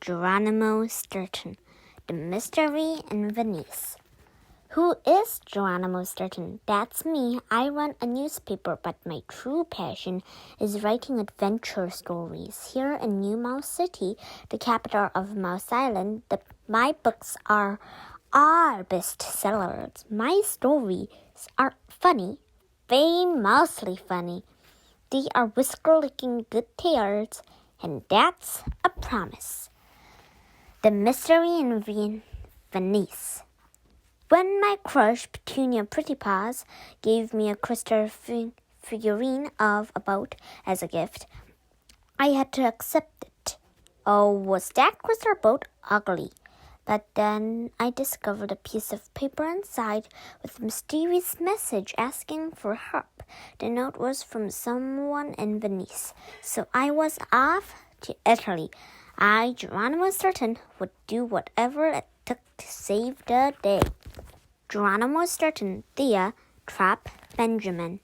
Geronimo Stilton, The Mystery in Venice. Who is Geronimo Stilton? That's me. I run a newspaper, but my true passion is writing adventure stories. Here in New Mouse City, the capital of Mouse Island, my books are bestsellers. My stories are funny, famously funny. They are whisker-licking good tales, and that's a promise. The Mystery in Venice. When my crush, Petunia Prettypaws, gave me a crystal figurine of a boat as a gift, I had to accept it. Oh, was that crystal boat ugly! But then I discovered a piece of paper inside with a mysterious message asking for help. The note was from someone in Venice, so I was off to Italy. I, Geronimo Stilton, would do whatever it took to save the day. Geronimo Stilton, Thea, Trap, Benjamin.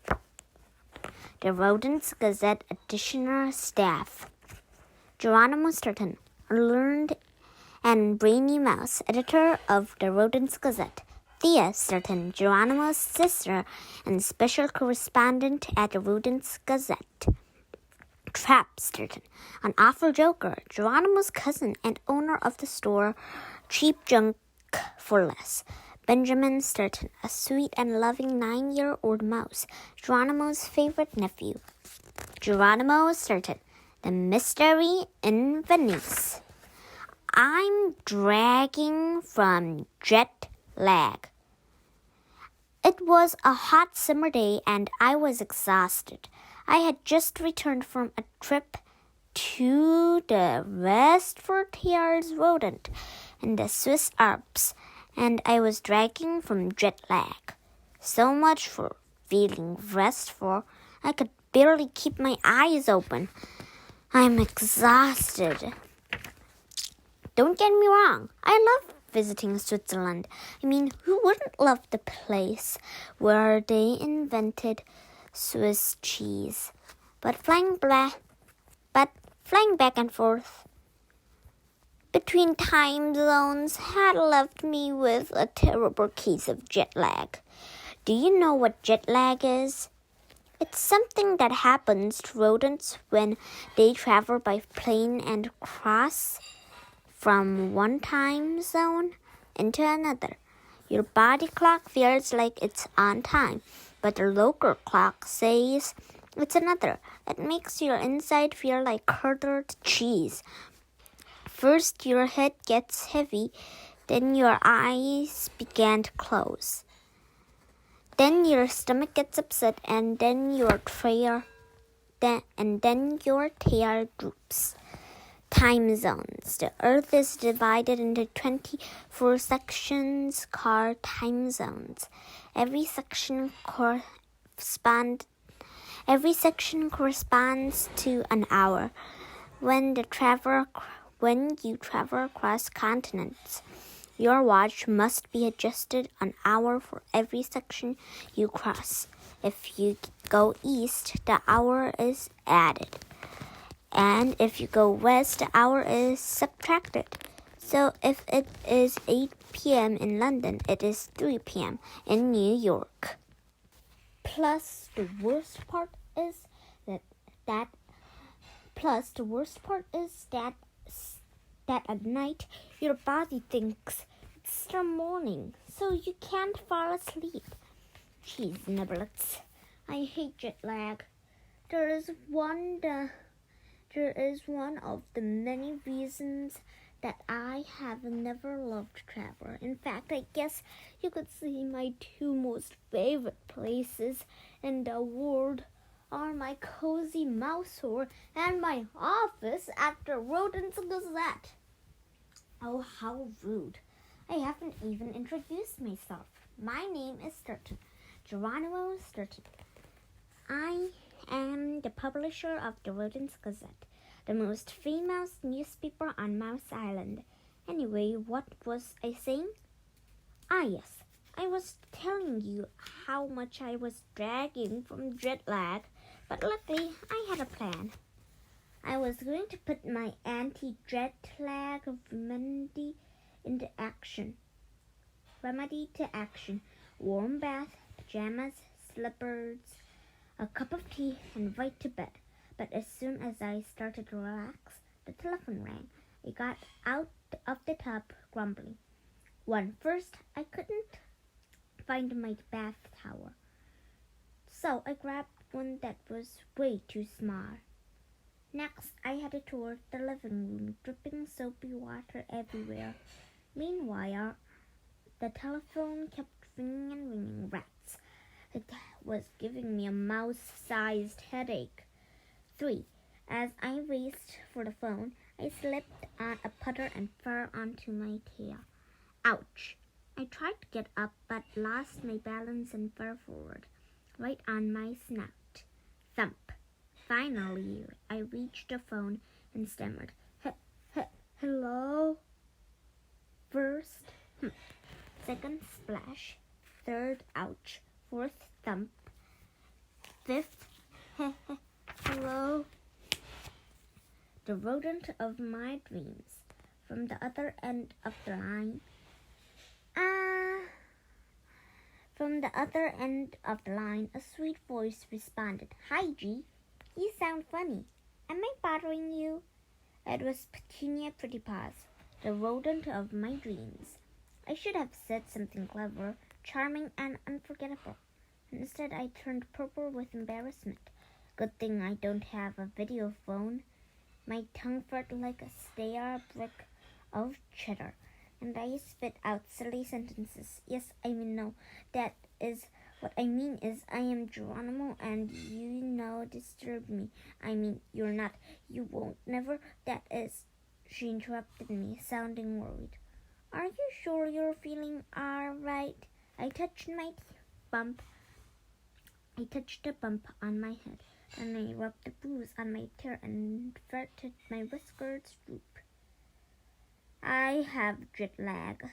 The Rodents Gazette Additional Staff. Geronimo Stilton, a learned and brainy mouse, editor of the Rodents Gazette. Thea Stilton, Geronimo's sister and special correspondent at the Rodents Gazette. Trap Stilton, an awful joker, Geronimo's cousin and owner of the store Cheap Junk for Less. Benjamin Stilton, a sweet and loving 9-year-old mouse, Geronimo's favorite nephew. Geronimo Stilton, The Mystery in Venice. I'm dragging from jet lag. It was a hot summer day and I was exhausted. I had just returned from a trip to the Westford-Hills rodent in the Swiss Alps, and I was dragging from jet lag. So much for feeling restful. I could barely keep my eyes open. I'm exhausted. Don't get me wrong, I love visiting Switzerland. I mean, who wouldn't love the place where they invented Swiss cheese? But flying back and forth between time zones had left me with a terrible case of jet lag. Do you know what jet lag is? It's something that happens to rodents when they travel by plane and cross from one time zone into another. Your body clock feels like it's on time, but the local clock says it's another. It makes your inside feel like curdled cheese. First, your head gets heavy, then your eyes begin to close. Then your stomach gets upset, and then your tail droops. Time zones. The Earth is divided into 24 sections called time zones. Every section corresponds to an hour. When you travel across continents, your watch must be adjusted an hour for every section you cross. If you go east, the hour is added. And if you go west, the hour is subtracted. So if it is 8 p.m. in London, it is 3 p.m. in New York. Plus, the worst part is that at night your body thinks it's still morning, so you can't fall asleep. Cheese niblets. I hate jet lag. There is one of the many reasons that I have never loved travel. In fact, I guess you could say my two most favorite places in the world are my cozy mouse hole and my office at the Rodents Gazette. Oh, how rude. I haven't even introduced myself. My name is Stilton, Geronimo Stilton. I am the publisher of the Rodents Gazette, the most famous newspaper on Mouse Island. Anyway, what was I saying? Yes, I was telling you how much I was dragging from jet lag, but luckily I had a plan. I was going to put my anti-jet lag remedy into action. Remedy to action. Warm bath, pajamas, slippers, a cup of tea, and right to bed. But as soon as I started to relax, the telephone rang. I got out of the tub, grumbling. First, I couldn't find my bath towel, so I grabbed one that was way too small. Next, I had to tour the living room, dripping soapy water everywhere. Meanwhile, the telephone kept ringing and ringing. Rats. It was giving me a mouse-sized headache. 3. As I raced for the phone, I slipped on a puddle and fell onto my tail. Ouch! I tried to get up, but lost my balance and fell forward, right on my snout. Thump! Finally, I reached the phone and stammered, hello? First, second, splash. Third, ouch. Fourth, thump. Fifth, hello? The rodent of my dreams. From the other end of the line. From the other end of the line, a sweet voice responded, Hi, G. You sound funny. Am I bothering you? It was Petunia Prettypaws, the rodent of my dreams. I should have said something clever, charming, and unforgettable. Instead, I turned purple with embarrassment. Good thing I don't have a video phone. My tongue felt like a stale brick of cheddar, and I spit out silly sentences. Yes, I mean no. That is what I mean is I am Geronimo, and you disturb me. I mean you're not. You won't never. That is. She interrupted me, sounding worried. Are you sure you're feeling all right? I touched a bump on my head, and I rubbed the bruise on my tail and felt my whiskers droop. I have jet lag,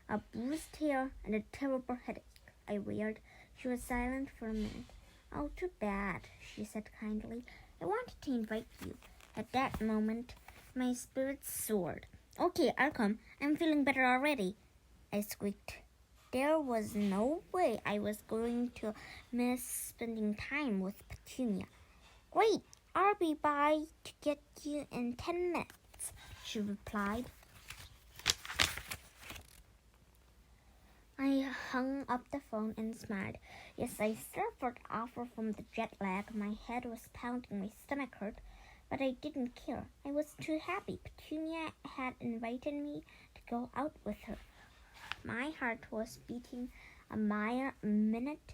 a bruised tail, and a terrible headache, I wailed. She was silent for a minute. Oh, too bad, she said kindly. I wanted to invite you. At that moment, my spirits soared. Okay, I'll come. I'm feeling better already, I squeaked. There was no way I was going to miss spending time with Petunia. Great, I'll be by to get you in 10 minutes, she replied. I hung up the phone and smiled. Yes, I still felt awful from the jet lag. My head was pounding, my stomach hurt, but I didn't care. I was too happy. Petunia had invited me to go out with her. My heart was beating a mile a minute,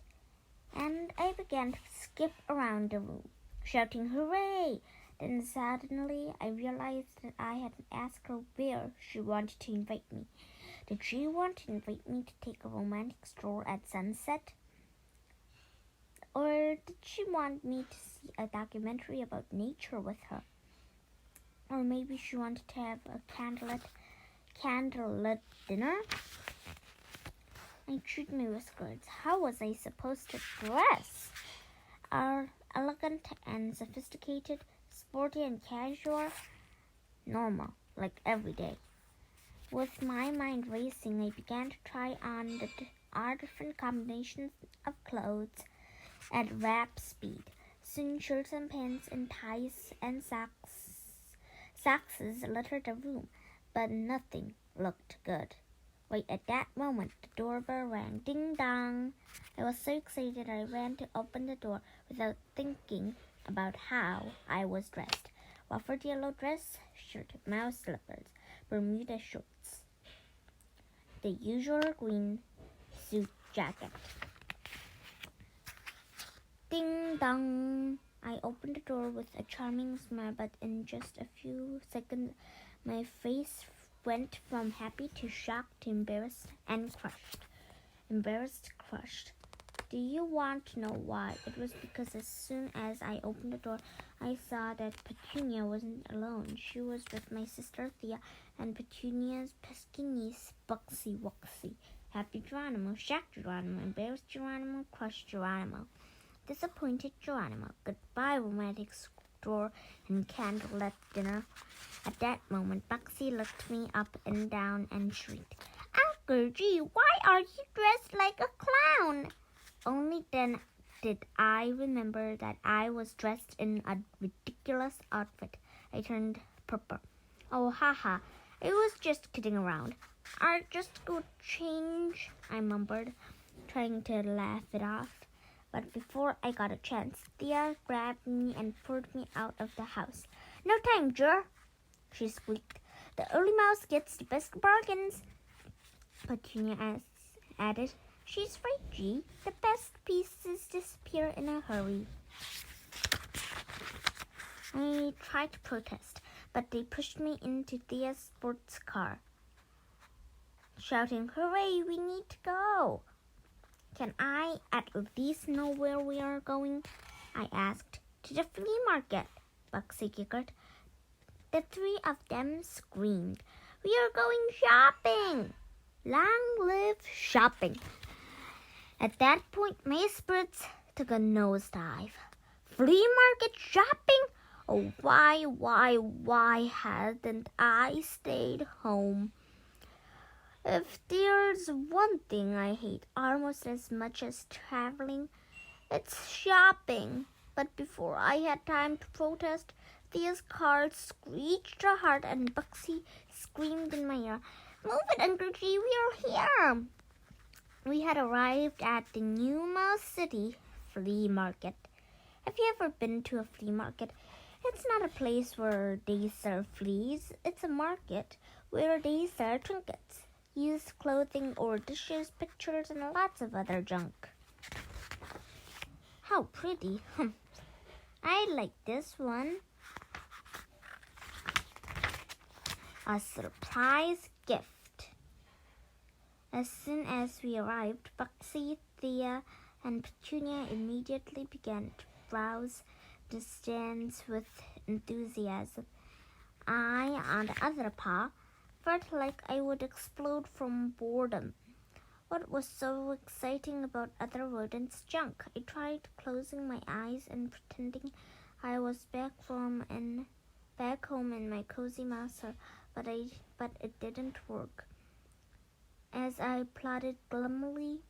and I began to skip around the room, shouting, Hooray! Then suddenly I realized that I hadn't asked her where she wanted to invite me. Did she want to invite me to take a romantic stroll at sunset? Or did she want me to see a documentary about nature with her? Or maybe she wanted to have a candlelit dinner? I chewed my whiskers. How was I supposed to dress? Elegant and sophisticated, sporty and casual, normal, like every day. With my mind racing, I began to try on all different combinations of clothes at rap speed. Soon shirts and pants and ties and socks littered the room, but nothing looked good. Right at that moment, the doorbell rang. Ding dong! I was so excited I ran to open the door without thinking about how I was dressed. Ruffled yellow dress, shirt, mouse slippers, Bermuda shorts, the usual green suit jacket. Ding dong! I opened the door with a charming smile, but in just a few seconds, my face went from happy to shocked to embarrassed and crushed. Crushed. Do you want to know why? It was because as soon as I opened the door, I saw that Petunia wasn't alone. She was with my sister Thea and Petunia's pesky niece, Buxy Wuxy. Happy Geronimo, shocked Geronimo, embarrassed Geronimo, crushed Geronimo, disappointed Geronimo. Goodbye, romantic drawer and candlelit dinner. At that moment, Bugsy looked me up and down and shrieked, "Uncle G, why are you dressed like a clown?" Only then did I remember that I was dressed in a ridiculous outfit. I turned purple. "Oh, haha, I was just kidding around. I'll just go change," I mumbled, trying to laugh it off. But before I got a chance, Thea grabbed me and pulled me out of the house. "No time, Jer," she squeaked. "The early mouse gets the best bargains." Petunia added, "She's right, G. The best pieces disappear in a hurry." I tried to protest, but they pushed me into Thea's sports car, shouting, "Hooray, we need to go." "Can I at least know where we are going?" I asked. "To the flea market," Bugsy giggled. The three of them screamed, "We are going shopping! Long live shopping!" At that point, my spirits took a nosedive. Flea market shopping? Oh, why hadn't I stayed home? If there's one thing I hate almost as much as traveling, it's shopping. But before I had time to protest, Thea's car screeched hard and Bugsy screamed in my ear, "Move it, Uncle G, we are here." We had arrived at the New Mouse City flea market. Have you ever been to a flea market? It's not a place where they sell fleas. It's a market where they sell trinkets, used clothing or dishes, pictures, and lots of other junk. How pretty. I like this one. A surprise gift. As soon as we arrived, Bugsy, Thea, and Petunia immediately began to browse the stands with enthusiasm. I, on the other paw, felt like I would explode from boredom. What was so exciting about other rodents' junk? I tried closing my eyes and pretending I was back home in my cozy mouse hole, but it didn't work. As I plodded gloomily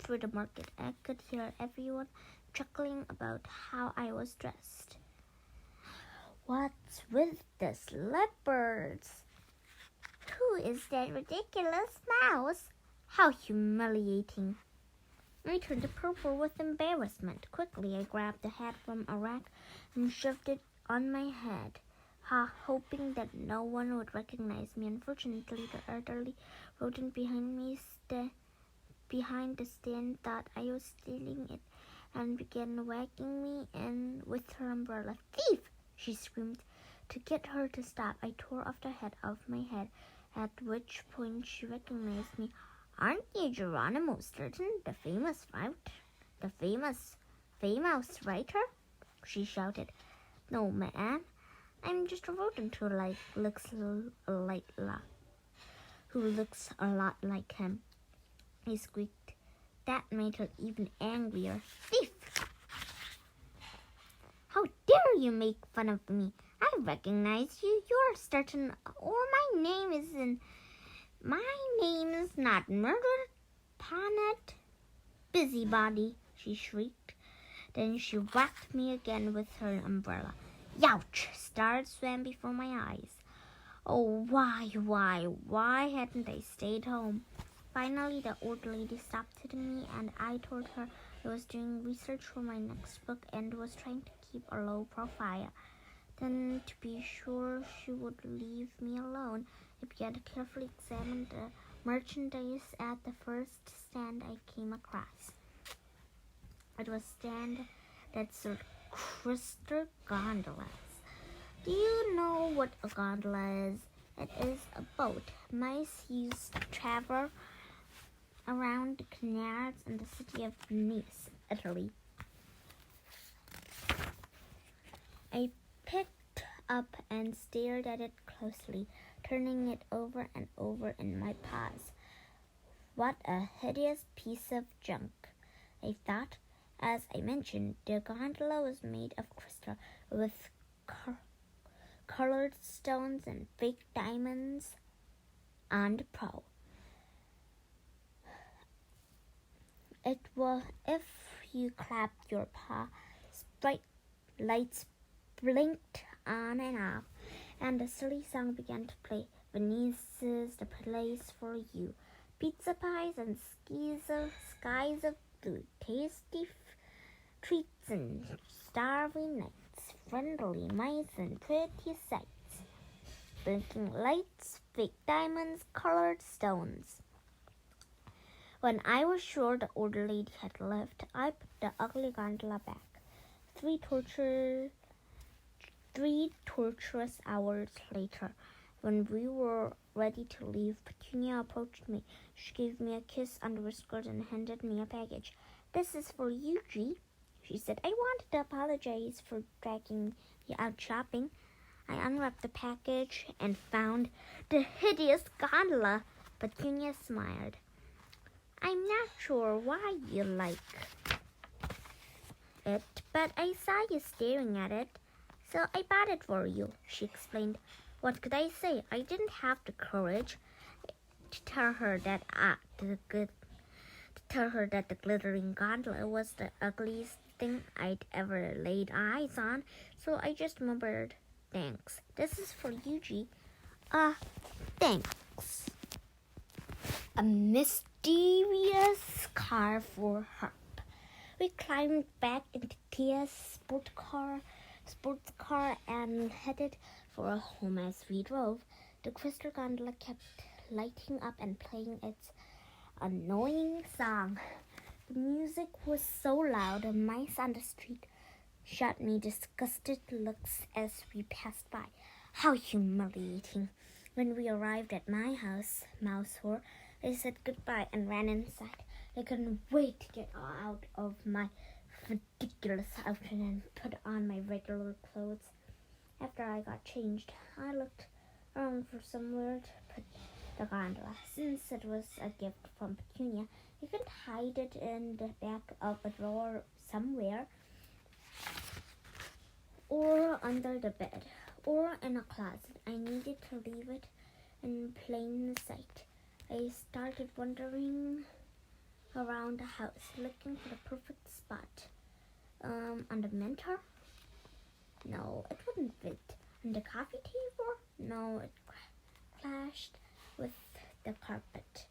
through the market, I could hear everyone chuckling about how I was dressed. "What's with the slippers? Who is that ridiculous mouse? How humiliating!" I turned purple with embarrassment. Quickly, I grabbed the hat from a rack and shoved it on my head, hoping that no one would recognize me. Unfortunately, the elderly rodent behind the stand thought I was stealing it and began wagging me with her umbrella. "Thief!" she screamed. To get her to stop, I tore off the hat off my head, at which point she recognized me. "Aren't you Geronimo Stilton, the famous writer?" she shouted. "No, ma'am. I'm just a rodent who looks a lot like him," I squeaked. That made her even angrier. "Thief! How dare you make fun of me? I recognize you. You're Stilton, or my name is not Murder Panet Busybody," she shrieked. Then she whacked me again with her umbrella. Youch! Stars swam before my eyes. Oh, why hadn't I stayed home? Finally, the old lady stopped to me, and I told her I was doing research for my next book and was trying to keep a low profile. Then, to be sure she would leave me alone, I began to carefully examine the merchandise at the first stand I came across. It was a stand that sold crystal gondolas. Do you know what a gondola is? It is a boat mice use to travel around the canals in the city of Venice, Italy. I picked up and stared at it closely, turning it over and over in my paws. What a hideous piece of junk, I thought, As I mentioned, the gondola was made of crystal with colored stones and fake diamonds on the prow. It was if you clapped your paws, bright lights blinked on and off, and the silly song began to play. Venice is the place for you. Pizza pies and skies of blue, tasty treats and starry nights, friendly mice and pretty sights, blinking lights, fake diamonds, colored stones. When I was sure the old lady had left, I put the ugly gondola back. Three torturous hours later, when we were ready to leave, Petunia approached me. She gave me a kiss on the whiskers and handed me a package. "This is for you, G," she said. "I wanted to apologize for dragging you out shopping." I unwrapped the package and found the hideous gondola. Petunia smiled. "I'm not sure why you like it, but I saw you staring at it, so I bought it for you," she explained. What could I say? I didn't have the courage to tell her that the glittering gondola was the ugliest thing I'd ever laid eyes on, so I just murmured, "Thanks. This is for you, G." Thanks." A mysterious car for Harp. We climbed back into Tia's sports car and headed for a home. As we drove, the crystal gondola kept lighting up and playing its annoying song. The music was so loud, mice on the street shot me disgusted looks as we passed by. How humiliating. When we arrived at my house, Mouse swore, I said goodbye and ran inside. I couldn't wait to get out of my ridiculous outfit and put on my regular clothes. After I got changed, I looked around for somewhere to put the gondola. Since it was a gift from Petunia, I couldn't hide it in the back of a drawer somewhere, or under the bed, or in a closet. I needed to leave it in plain sight. I started wandering around the house, looking for the perfect spot. On the mentor? No, it wouldn't fit. On the coffee table? No, it clashed with the carpet.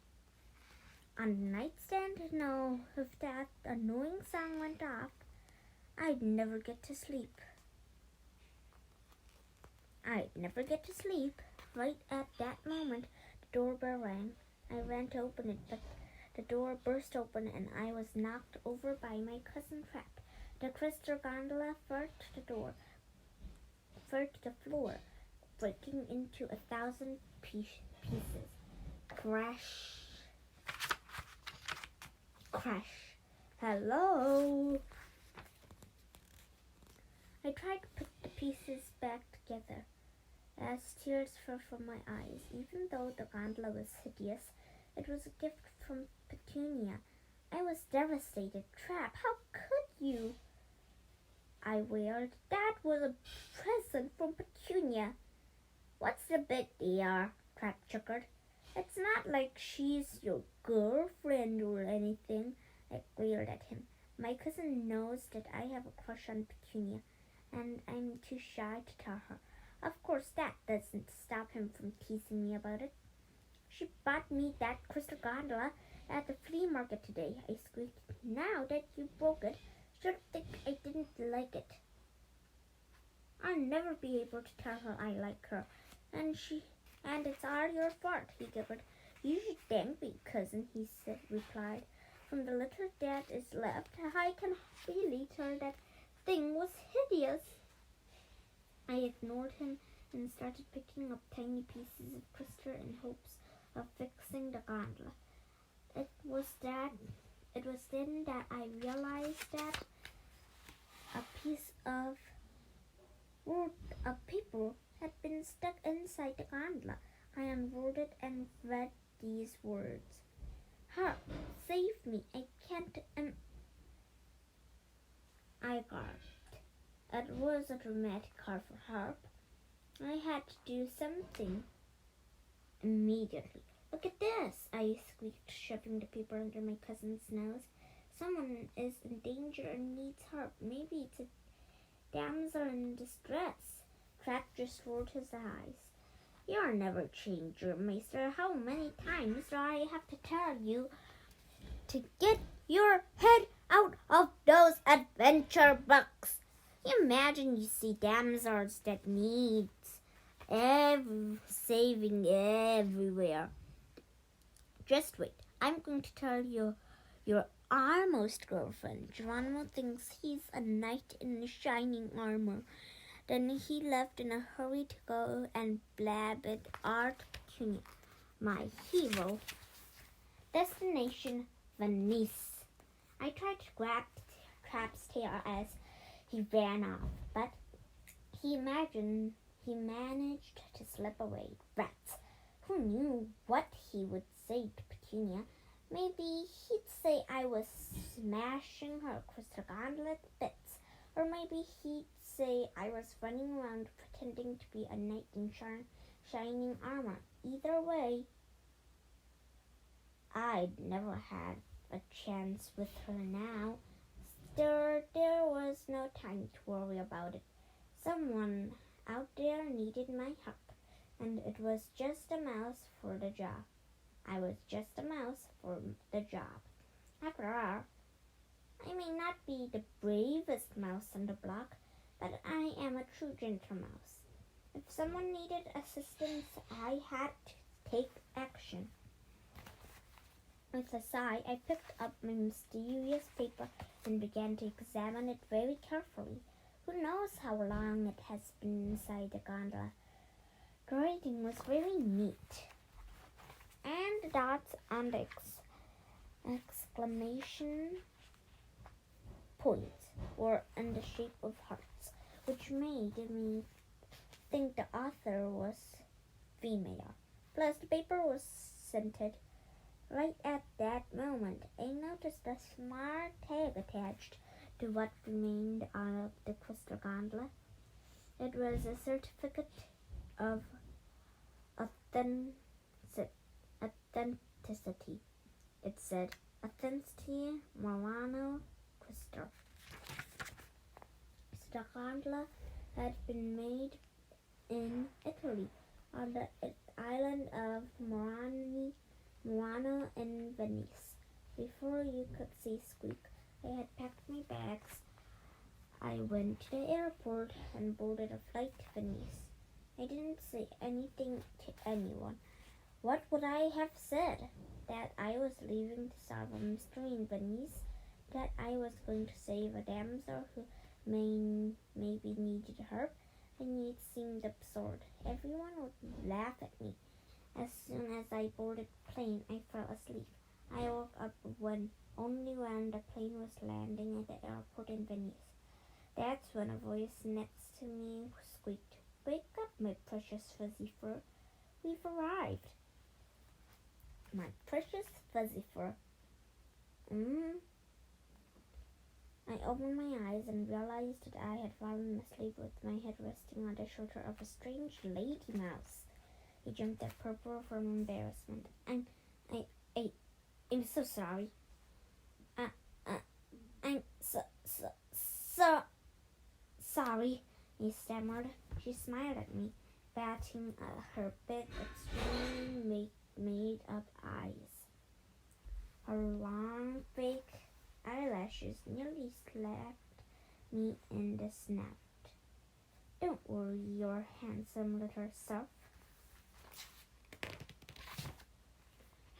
On the nightstand? No, if that annoying song went off, I'd never get to sleep. Right at that moment, the doorbell rang. I ran to open it, but the door burst open and I was knocked over by my cousin Trap. The crystal gondola fell to the floor, breaking into 1,000 pieces. Crash. Crash. Hello. I tried to put the pieces back together as tears fell from my eyes. Even though the gondola was hideous, it was a gift from Petunia. I was devastated. "Trap, how could you?" I wailed. "That was a present from Petunia." "What's the big deal?" Trap chuckled. "It's not like she's your girlfriend or anything." I glared at him. My cousin knows that I have a crush on Petunia, and I'm too shy to tell her. Of course, that doesn't stop him from teasing me about it. "She bought me that crystal gondola at the flea market today," I squeaked. "Now that you broke it, she'll think I didn't like it. I'll never be able to tell her I like her. And it's all your fault," he giggled. "You should thank me, cousin," he replied. "From the little that is left, I can really tell that thing was hideous." I ignored him and started picking up tiny pieces of crystal in hopes of fixing the gondola. It was then that I realized that a piece of paper had been stuck inside the gondola. I unrolled it and read these words: "Harp, save me. I can't I gasped. It was a dramatic call for help. I had to do something immediately. Look at this, I squeaked, shoving the paper under my cousin's nose. Someone is in danger and needs help. Maybe it's a damsel in distress. Track just rolled his eyes. You'll never change, your maester. How many times do I have to tell you to get your head out of those adventure books? You imagine you see damsels that needs saving everywhere. Just wait. I'm going to tell you your almost girlfriend. Geronimo thinks he's a knight in shining armor. Then he left in a hurry to go and blab at Art Petunia, my hero. Destination, Venice. I tried to grab Trap's tail as he ran off, but he managed to slip away. Rats. Who knew what he would say to Petunia? Maybe he'd say I was smashing her crystal gauntlet to bits. Or maybe he'd say I was running around pretending to be a knight in shining armor. Either way, I'd never had a chance with her now. Still, there was no time to worry about it. Someone out there needed my help, and it was just a mouse for the job. I was just a mouse for the job. After all, I may not be the bravest mouse on the block, but I am a true gentle mouse. If someone needed assistance, I had to take action. With a sigh, I picked up my mysterious paper and began to examine it very carefully. Who knows how long it has been inside the gondola? The writing was very neat, and the dots on the exclamation points were in the shape of hearts, which made me think the author was female. Plus, the paper was scented. Right at that moment, I noticed a smart tag attached to what remained of the crystal gondola. It was a certificate of authenticity. It said, Authenticity Murano Crystal. The gondola had been made in Italy on the island of Murano in Venice. Before you could say squeak, I had packed my bags. I went to the airport and boarded a flight to Venice. I didn't say anything to anyone. What would I have said? That I was leaving to solve a mystery in Venice? That I was going to save a damsel who maybe needed help? And it seemed absurd. Everyone would laugh at me. As soon as I boarded the plane, I fell asleep. I woke up only when the plane was landing at the airport in Venice. That's when a voice next to me squeaked, Wake up, my precious fuzzy fur. We've arrived. My precious fuzzy fur. I opened my eyes and realized that I had fallen asleep with my head resting on the shoulder of a strange lady mouse. He jumped at purple from embarrassment. I'm so sorry. I'm so sorry, he stammered. She smiled at me, batting her big, extremely made-up eyes. Her long, fake eyelashes nearly slapped me in the snout. Don't worry, your handsome little self.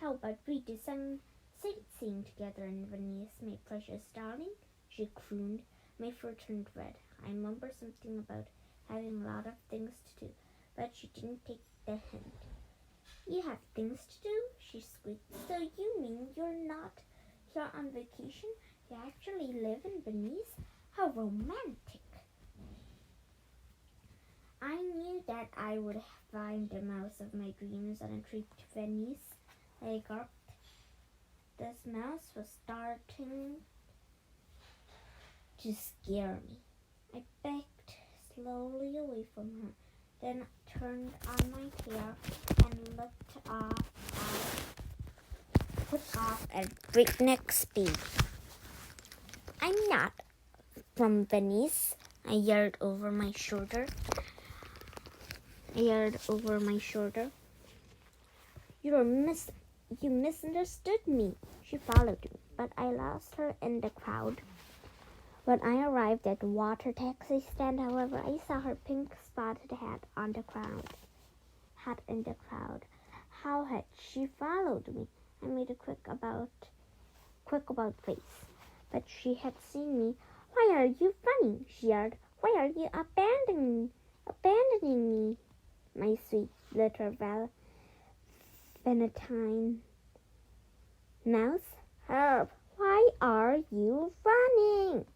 How about we do some sightseeing together in Venice, my precious darling? She crooned. My fur turned red. I mumbled something about having a lot of things to do, but she didn't take the hint. You have things to do? She squeaked. So you mean you're not here on vacation? You actually live in Venice? How romantic. I knew that I would find the mouse of my dreams on a trip to Venice. I gulped. This mouse was starting to scare me. I backed slowly away from her, then turned on my tail and took off at breakneck speed. I'm not from Venice, I yelled over my shoulder. You misunderstood me. She followed me, but I lost her in the crowd. When I arrived at the water taxi stand, however, I saw her pink spotted hat in the crowd. How had she followed me? I made a quick about face, but she had seen me. Why are you funny? She yelled. Why are you abandoning me, my sweet little Valentine mouse? Help! Why are you running?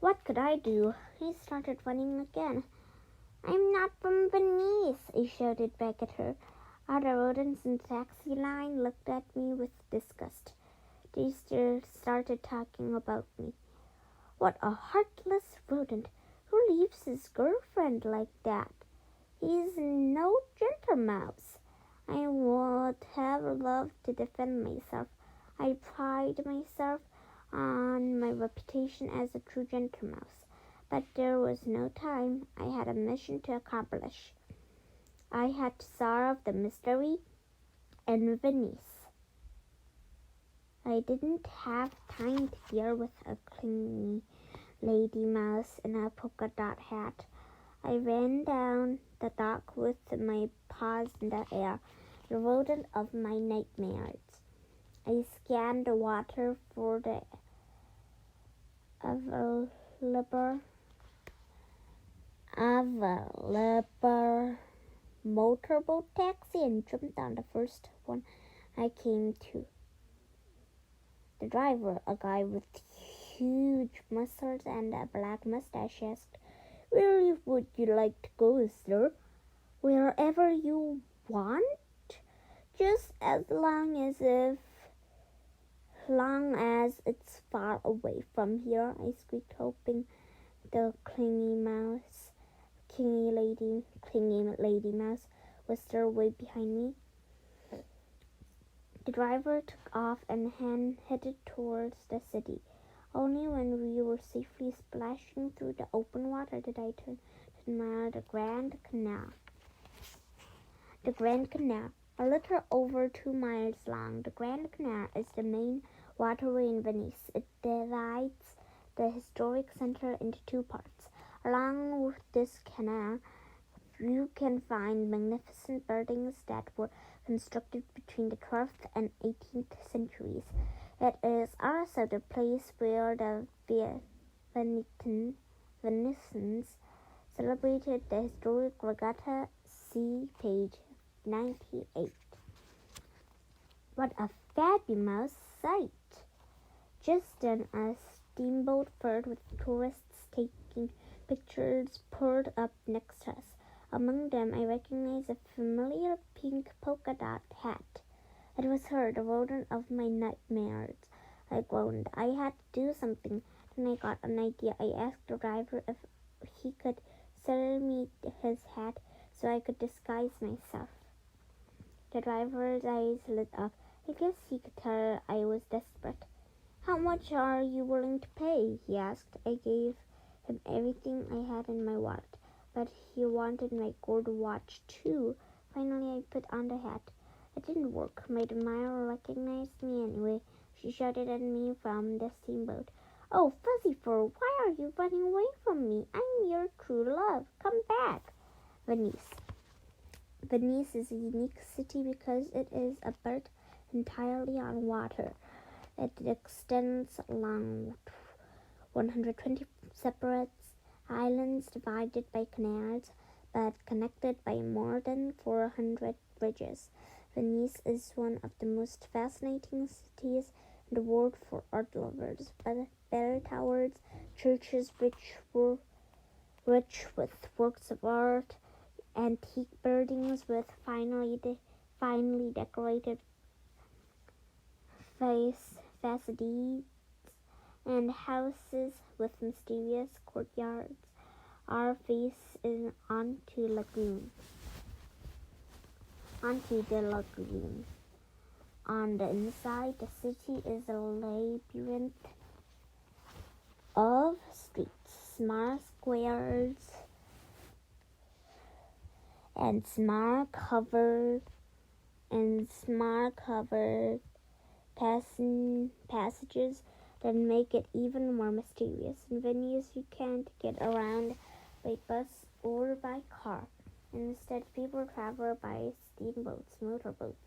What could I do? I started running again. I'm not from Venice, I shouted back at her. Other rodents in the taxi line looked at me with disgust. They started talking about me. What a heartless rodent! Who leaves his girlfriend like that? He's no gentle mouse. I would have loved to defend myself. I pride myself on my reputation as a true gentle mouse. But there was no time. I had a mission to accomplish. I had to solve the mystery in Venice. I didn't have time to deal with a clingy lady mouse in a polka dot hat. I ran down the dock with my paws in the air, the rodent of my nightmares. I scanned the water for the available motorboat taxi and jumped on the first one I came to. The driver, a guy with huge muscles and a black mustache, asked, Where would you like to go, sir? Wherever you want? Just as long as it's far away from here, I squeaked, hoping the clingy lady mouse was still way behind me. The driver took off and headed towards the city. Only when we were safely splashing through the open water did I turn to admire the Grand Canal. The Grand Canal, a little over 2 miles long, the Grand Canal is the main waterway in Venice. It divides the historic center into 2 parts. Along with this canal, you can find magnificent buildings that were constructed between the 12th and 18th centuries. It is also the place where the Venetians celebrated the historic regatta. See page 98. What a fabulous sight! Just then, a steamboat filled with tourists taking pictures pulled up next to us. Among them, I recognized a familiar pink polka dot hat. It was her, the rodent of my nightmares. I groaned. I had to do something. Then I got an idea. I asked the driver if he could sell me his hat so I could disguise myself. The driver's eyes lit up. I guess he could tell I was desperate. How much are you willing to pay? He asked. I gave him everything I had in my wallet, but he wanted my gold watch too. Finally, I put on the hat. It didn't work. My admirer recognized me anyway. She shouted at me from the steamboat. Oh, Fuzzy Fur, why are you running away from me? I'm your true love. Come back. Venice. Venice is a unique city because it is built entirely on water. It extends along 120 separate islands divided by canals, but connected by more than 400 bridges. Venice is one of the most fascinating cities in the world for art lovers. Bell towers, churches rich with works of art, antique buildings with finely decorated facades and houses with mysterious courtyards. Our face is onto the lagoon. On the inside, the city is a labyrinth of streets, small squares, and small covered passages that make it even more mysterious. In Venice, you can't get around by bus or by car. Instead, people travel by steamboats, motorboats,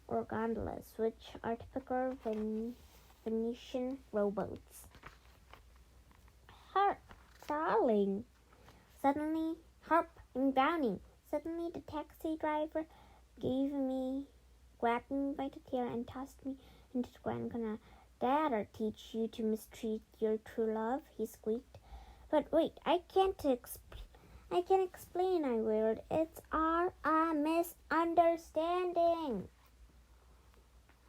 or gondolas, which are typical Venetian rowboats. Harp, darling! Suddenly, Harp, I'm drowning! Suddenly, the taxi driver grabbed me by the tail and tossed me into the Grand Canal. That'll teach you to mistreat your true love, he squeaked. But wait, I can't explain, I wailed. It's all a misunderstanding.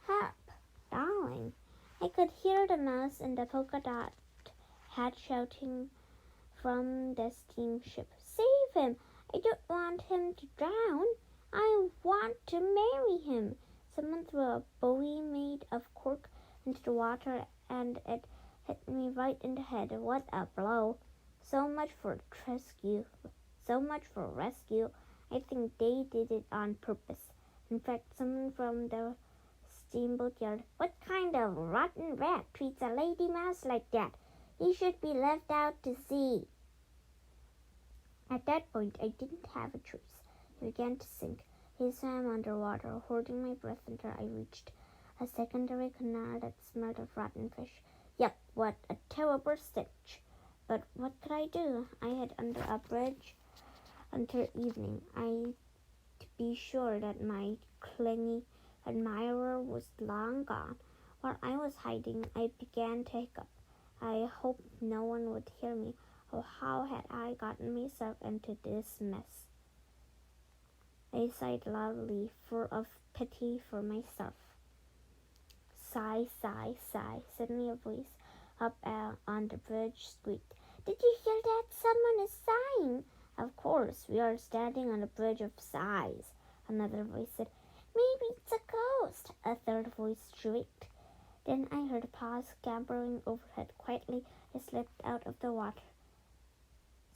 Harp, darling. I could hear the mouse in the polka dot hat shouting from the steamship. Save him! I don't want him to drown. I want to marry him. Someone threw a buoy made of cork into the water, and it hit me right in the head. What a blow! So much for rescue. I think they did it on purpose. In fact, someone from the steamboat yelled, "What kind of rotten rat treats a lady mouse like that? He should be left out to sea." At that point, I didn't have a choice. I began to sink. I swam underwater, holding my breath until I reached a secondary canal that smelled of rotten fish. Yuck, what a terrible stench. But what could I do? I hid under a bridge until evening. To be sure that my clingy admirer was long gone. While I was hiding, I began to hiccup. I hoped no one would hear me. Oh, how had I gotten myself into this mess? I sighed loudly, full of pity for myself. Sigh, sigh, sigh. Suddenly a voice up on the bridge squeaked. Did you hear that? Someone is sighing. Of course, we are standing on a bridge of sighs. Another voice said, Maybe it's a ghost. A third voice shrieked. Then I heard a paw scampering overhead. Quietly, I slipped out of the water.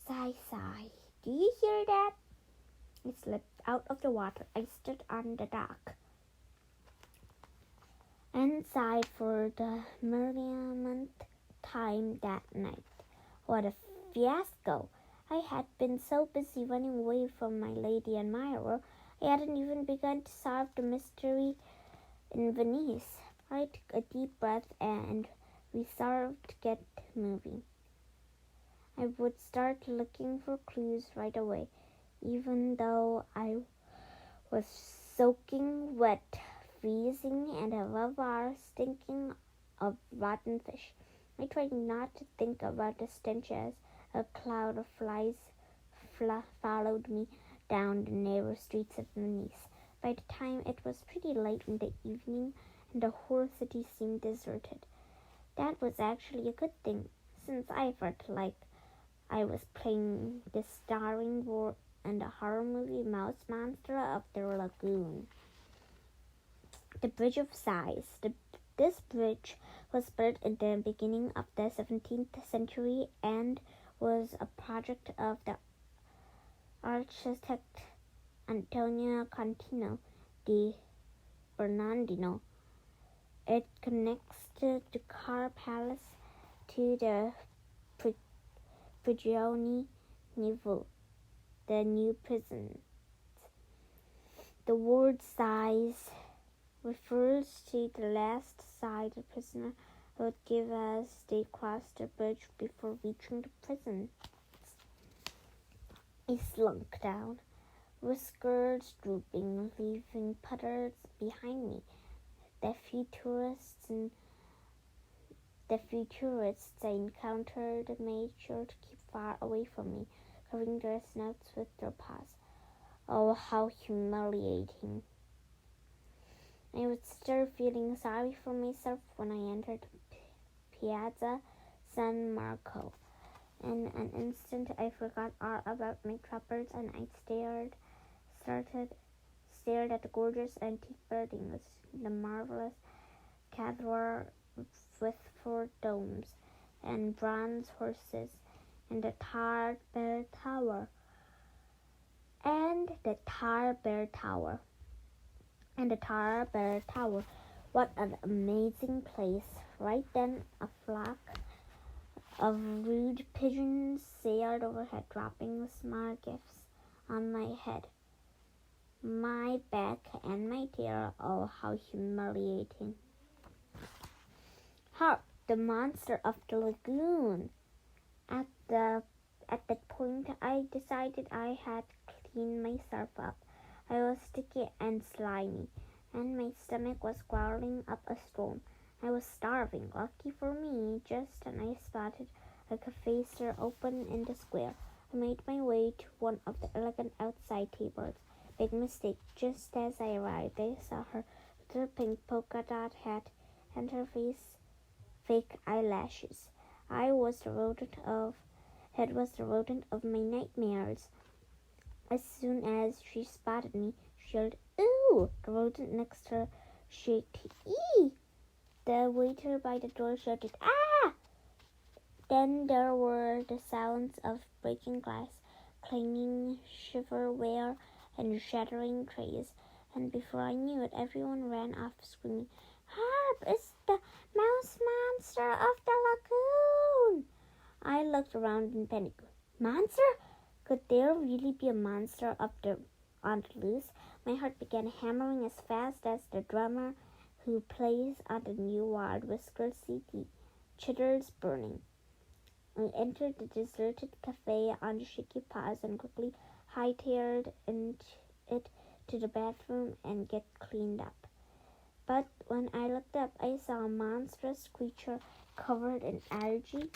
Sigh, sigh. Do you hear that? I slipped out of the water. I stood on the dock and sighed for the millionth time that night. What a fiasco! I had been so busy running away from my lady admirer, I hadn't even begun to solve the mystery in Venice. I took a deep breath and resolved to get moving. I would start looking for clues right away, even though I was soaking wet, freezing, and above all, stinking of rotten fish. I tried not to think about the stench as a cloud of flies followed me down the narrow streets of Venice. By the time it was pretty late in the evening, and the whole city seemed deserted. That was actually a good thing, since I felt like I was playing the starring role in the horror movie Mouse Monster of the Lagoon. The Bridge of Sighs. This bridge was built in the beginning of the 17th century and was a project of the architect Antonio Contino di Bernardino. It connects the Car Palace to the Prigioni Nuovo, the new prison. The word sighs refers to the last sigh the prisoner would give as they crossed the bridge before reaching the prison. I slunk down, whiskers drooping, leaving puddles behind me. The few tourists I encountered made sure to keep far away from me, covering their snouts with their paws. Oh, how humiliating. I was still feeling sorry for myself when I entered Piazza San Marco. In an instant, I forgot all about my troubles, and I stared at the gorgeous antique buildings, the marvelous cathedral with 4 domes and bronze horses, and the Tar Bell Tower, What an amazing place! Right then, a flock of rude pigeons sailed overhead, dropping small gifts on my head, my back, and my tail. Oh, how humiliating! Hark! The monster of the lagoon! At that point, I decided I had cleaned myself up. I was sticky and slimy, and my stomach was growling up a storm. I was starving. Lucky for me, just then I spotted a cafe store open in the square. I made my way to one of the elegant outside tables. Big mistake. Just as I arrived, I saw her with her pink polka dot hat and her fake eyelashes. It was the rodent of my nightmares. As soon as she spotted me, she yelled, "Ooh!" The rodent next to her shrieked, "Ee!" The waiter by the door shouted, "Ah!" Then there were the sounds of breaking glass, clanging silverware, and shattering trays. And before I knew it, everyone ran off screaming, "Harp! It's the mouse monster of the lagoon!" I looked around in panic. Monster? Could there really be a monster on the loose? My heart began hammering as fast as the drummer who plays on the new Wild Whisker CD. Chitters burning. I entered the deserted cafe on shaky paws and quickly hightailed it to the bathroom and get cleaned up. But when I looked up, I saw a monstrous creature covered in algae,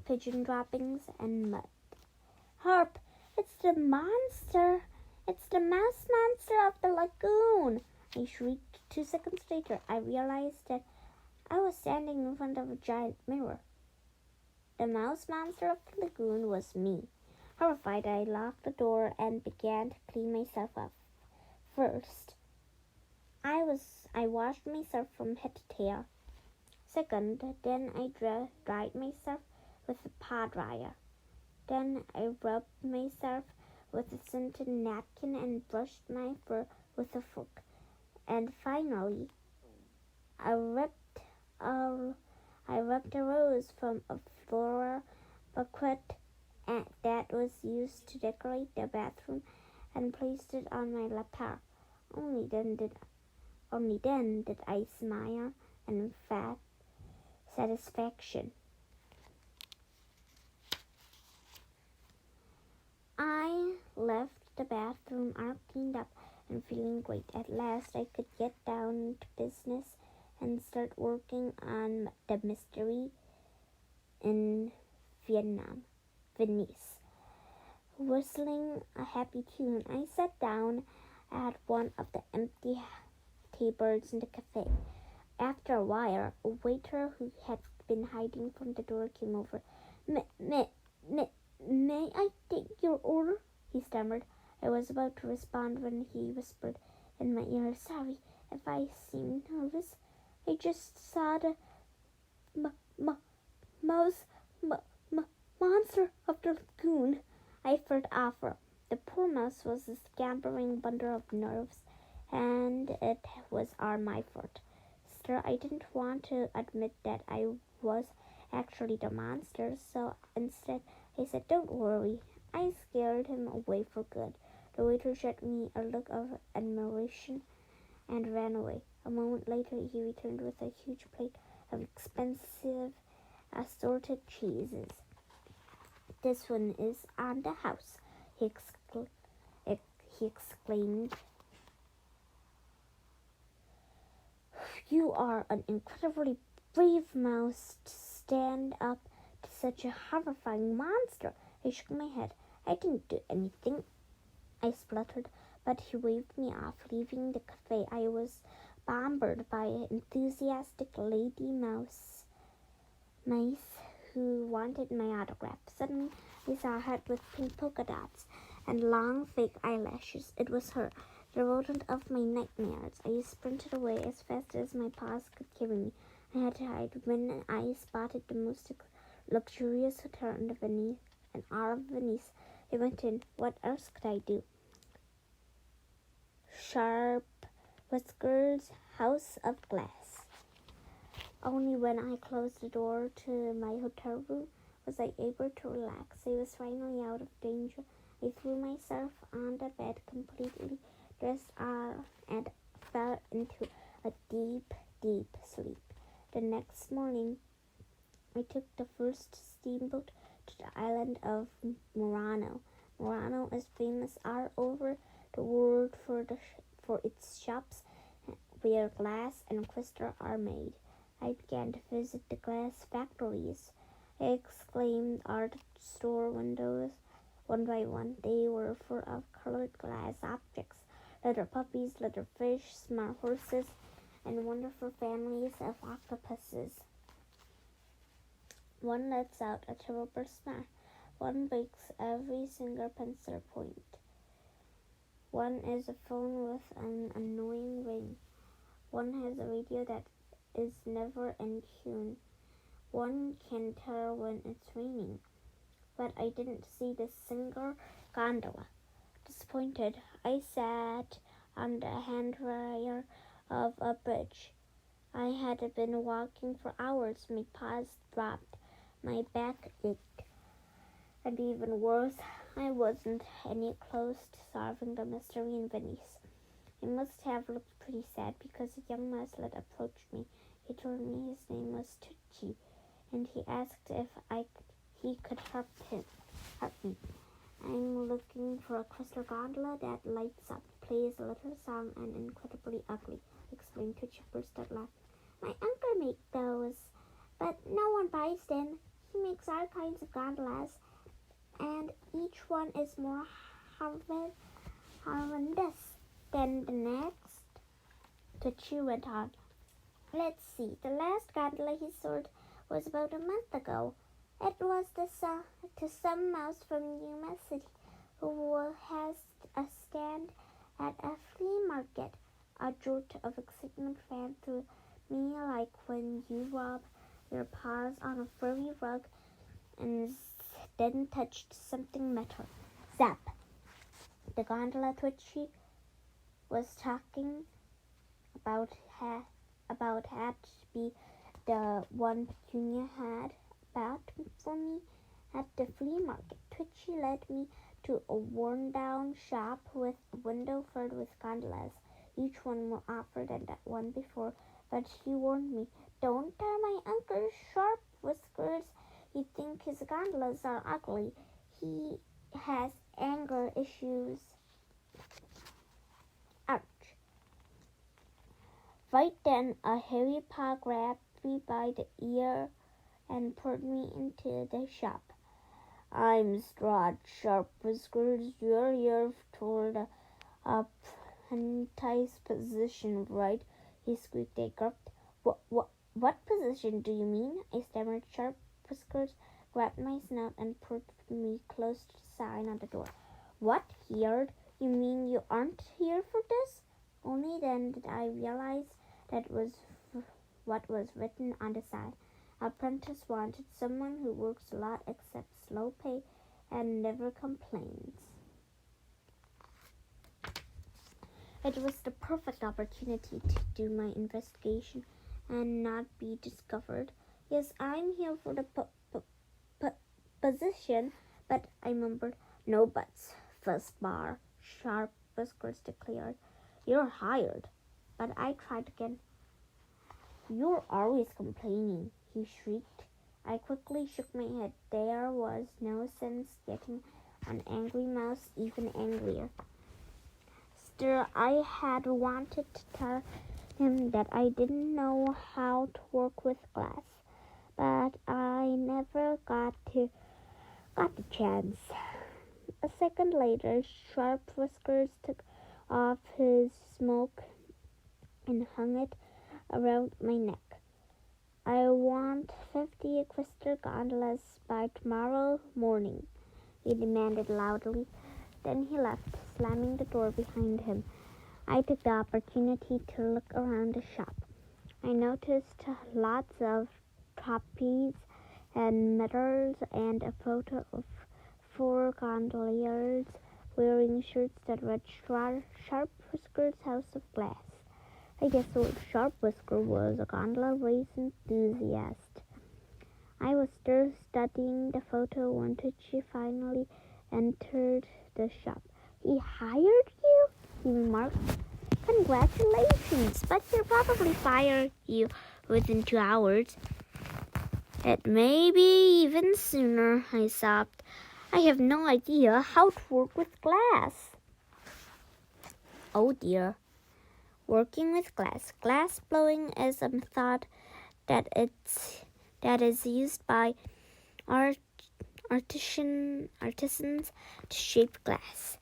pigeon droppings, and mud. Harp, it's the monster! It's the mouse monster of the lagoon! I shrieked. 2 seconds later, I realized that I was standing in front of a giant mirror. The mouse monster of the lagoon was me. Horrified, I locked the door and began to clean myself up. First, I washed myself from head to tail. Second, then I dried myself with a paw dryer. Then I rubbed myself with a scented napkin and brushed my fur with a fork. And finally, I ripped a rose from a floral bouquet that was used to decorate the bathroom and placed it on my lapel. Only then did I smile in fat satisfaction. I left the bathroom all cleaned up and feeling great. At last I could get down to business and start working on the mystery in Venice. Whistling a happy tune, I sat down at one of the empty tables in the cafe. After a while, a waiter who had been hiding from the door came over. May I take your order?" he stammered. I was about to respond when he whispered in my ear, "Sorry if I seem nervous. I just saw the mouse monster of the lagoon." I felt awful. The poor mouse was a scampering bundle of nerves, and it was all my fault. Still, I didn't want to admit that I was actually the monster, so instead I said, "Don't worry." I scared him away for good. The waiter shot me a look of admiration and ran away. A moment later, he returned with a huge plate of expensive assorted cheeses. "This one is on the house," he exclaimed. "You are an incredibly brave mouse to stand up to such a horrifying monster." I shook my head. "I didn't do anything," I spluttered, but he waved me off, leaving the cafe. I was bombarded by enthusiastic mice who wanted my autograph. Suddenly, I saw a head with pink polka dots and long fake eyelashes. It was her, the rodent of my nightmares. I sprinted away as fast as my paws could carry me. I had to hide when I spotted the most luxurious hotel in all of Venice. I went in. What else could I do? Sharp Whisker's House of Glass. Only when I closed the door to my hotel room was I able to relax. I was finally out of danger. I threw myself on the bed completely dressed and fell into a deep, deep sleep. The next morning, I took the first steamboat to the island of Murano. Murano is famous all over the world for its shops where glass and crystal are made. I began to visit the glass factories. I exclaimed at store windows one by one. They were full of colored glass objects, little puppies, little fish, small horses, and wonderful families of octopuses. One lets out a terrible smell. One breaks every single pencil point. One is a phone with an annoying ring. One has a radio that is never in tune. One can tell when it's raining. But I didn't see the single gondola. Disappointed, I sat on the handrail of a bridge. I had been walking for hours. My paws dropped. My back ached. And even worse, I wasn't any close to solving the mystery in Venice. I must have looked pretty sad because a young muslet approached me. He told me his name was Tucci, and he asked if he could help me. I'm looking for a crystal gondola that lights up, plays a little song, and incredibly ugly, explained Tucci, burst out laughing. My uncle makes those, but no one buys them. He makes all kinds of gondolas, and each one is more horrendous than the next. Tucci went on. Let's see, the last gondola he sold was about a month ago. It was to some mouse from New York City who has a stand at a flea market. A jolt of excitement ran through me like when you rub your paws on a furry rug and then touched something metal. Zap! The gondola Twitchy was talking about had to be the one Petunia had bought for me at the flea market. Twitchy led me to a worn-down shop with a window filled with gondolas, each one more awful than that one before. But he warned me, don't tell my Uncle Sharp Whiskers you think his gondolas are ugly. He has anger issues. Ouch. Right then, a hairy paw grabbed me by the ear and pulled me into the shop. I'm Strahd Sharp Whiskers. You're here toward a apprentice position, right? He squeaked. I gulped. What position do you mean? I stammered. Sharp Whiskers grabbed my snout and pulled me close to the sign on the door. What? He yelled. You mean you aren't here for this? Only then did I realize that was what was written on the sign. Apprentice wanted someone who works a lot, accepts low pay, and never complains. It was the perfect opportunity to do my investigation and not be discovered. Yes, I'm here for the position, but I mumbled. No buts, fuzzbar, Sharp Whiskers declared. You're hired. But I tried again. You're always complaining, he shrieked. I quickly shook my head. There was no sense getting an angry mouse even angrier. Still, I had wanted to tell him that I didn't know how to work with glass, but I never got the chance. A second later, Sharp Whiskers took off his smoke and hung it around my neck. I want 50 Equester gondolas by tomorrow morning, he demanded loudly. Then he left, slamming the door behind him. I took the opportunity to look around the shop. I noticed lots of trapeze and medals and a photo of 4 gondoliers wearing shirts that read Sharp Whisker's House of Glass. I guess old Sharp Whisker was a gondola race enthusiast. I was still studying the photo when Tucci finally entered the shop. He hired you? He remarked. Congratulations, but he'll probably fire you within 2 hours. It may be even sooner, I sobbed. I have no idea how to work with glass. Oh dear. Working with glass blowing is a method that is used by artisans to shape glass.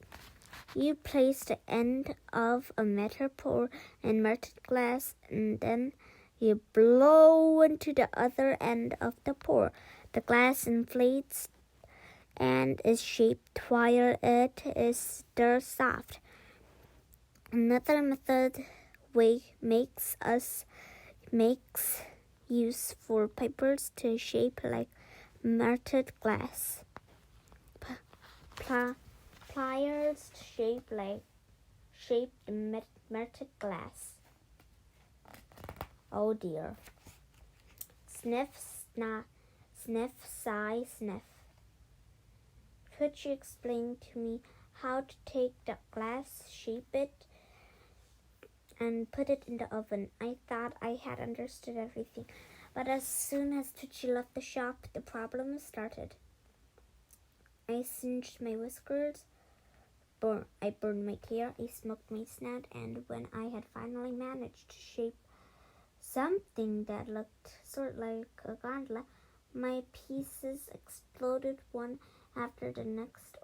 You place the end of a metal pour in melted glass, and then you blow into the other end of the pour. The glass inflates and is shaped while it is still soft. Another method makes use for pipers to shape like melted glass. Pliers shape melted glass. Oh dear. Sniff, sigh, sniff. Could you explain to me how to take the glass, shape it, and put it in the oven? I thought I had understood everything, but as soon as Tucci left the shop, the problem started. I singed my whiskers, I burned my hair, I smoked my snout, and when I had finally managed to shape something that looked sort of like a gondola, my pieces exploded one after the next,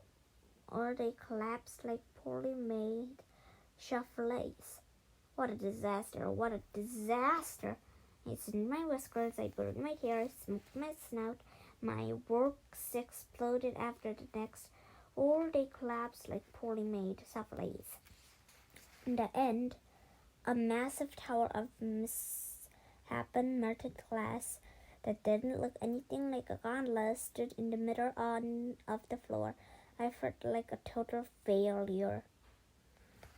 or they collapsed like poorly made souffles. What a disaster, what a disaster. I singed my whiskers, I burned my hair, I smoked my snout, my works exploded after the next, or they collapsed like poorly made souffles. In the end, a massive tower of misshapen melted glass that didn't look anything like a gondola stood in the middle of the floor. I felt like a total failure.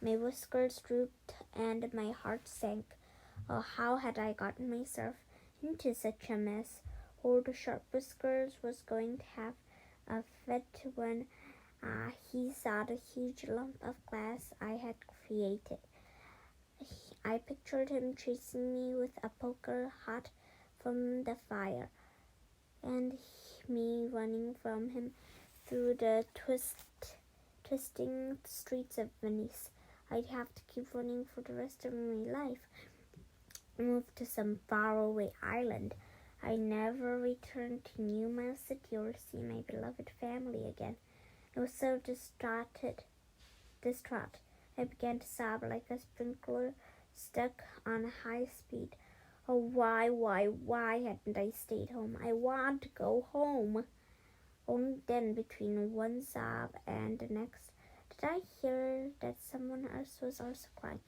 My whiskers drooped and my heart sank. Oh, how had I gotten myself into such a mess? Old Sharp Whiskers was going to have a fit when he saw the huge lump of glass I had created. I pictured him chasing me with a poker hot from the fire, and me running from him through the twisting streets of Venice. I'd have to keep running for the rest of my life. Move to some faraway island. I never returned to New Mill City or see my beloved family again. I was so distraught. I began to sob like a sprinkler stuck on high speed. Oh, why hadn't I stayed home? I want to go home. Only then, between one sob and the next, did I hear that someone else was also crying.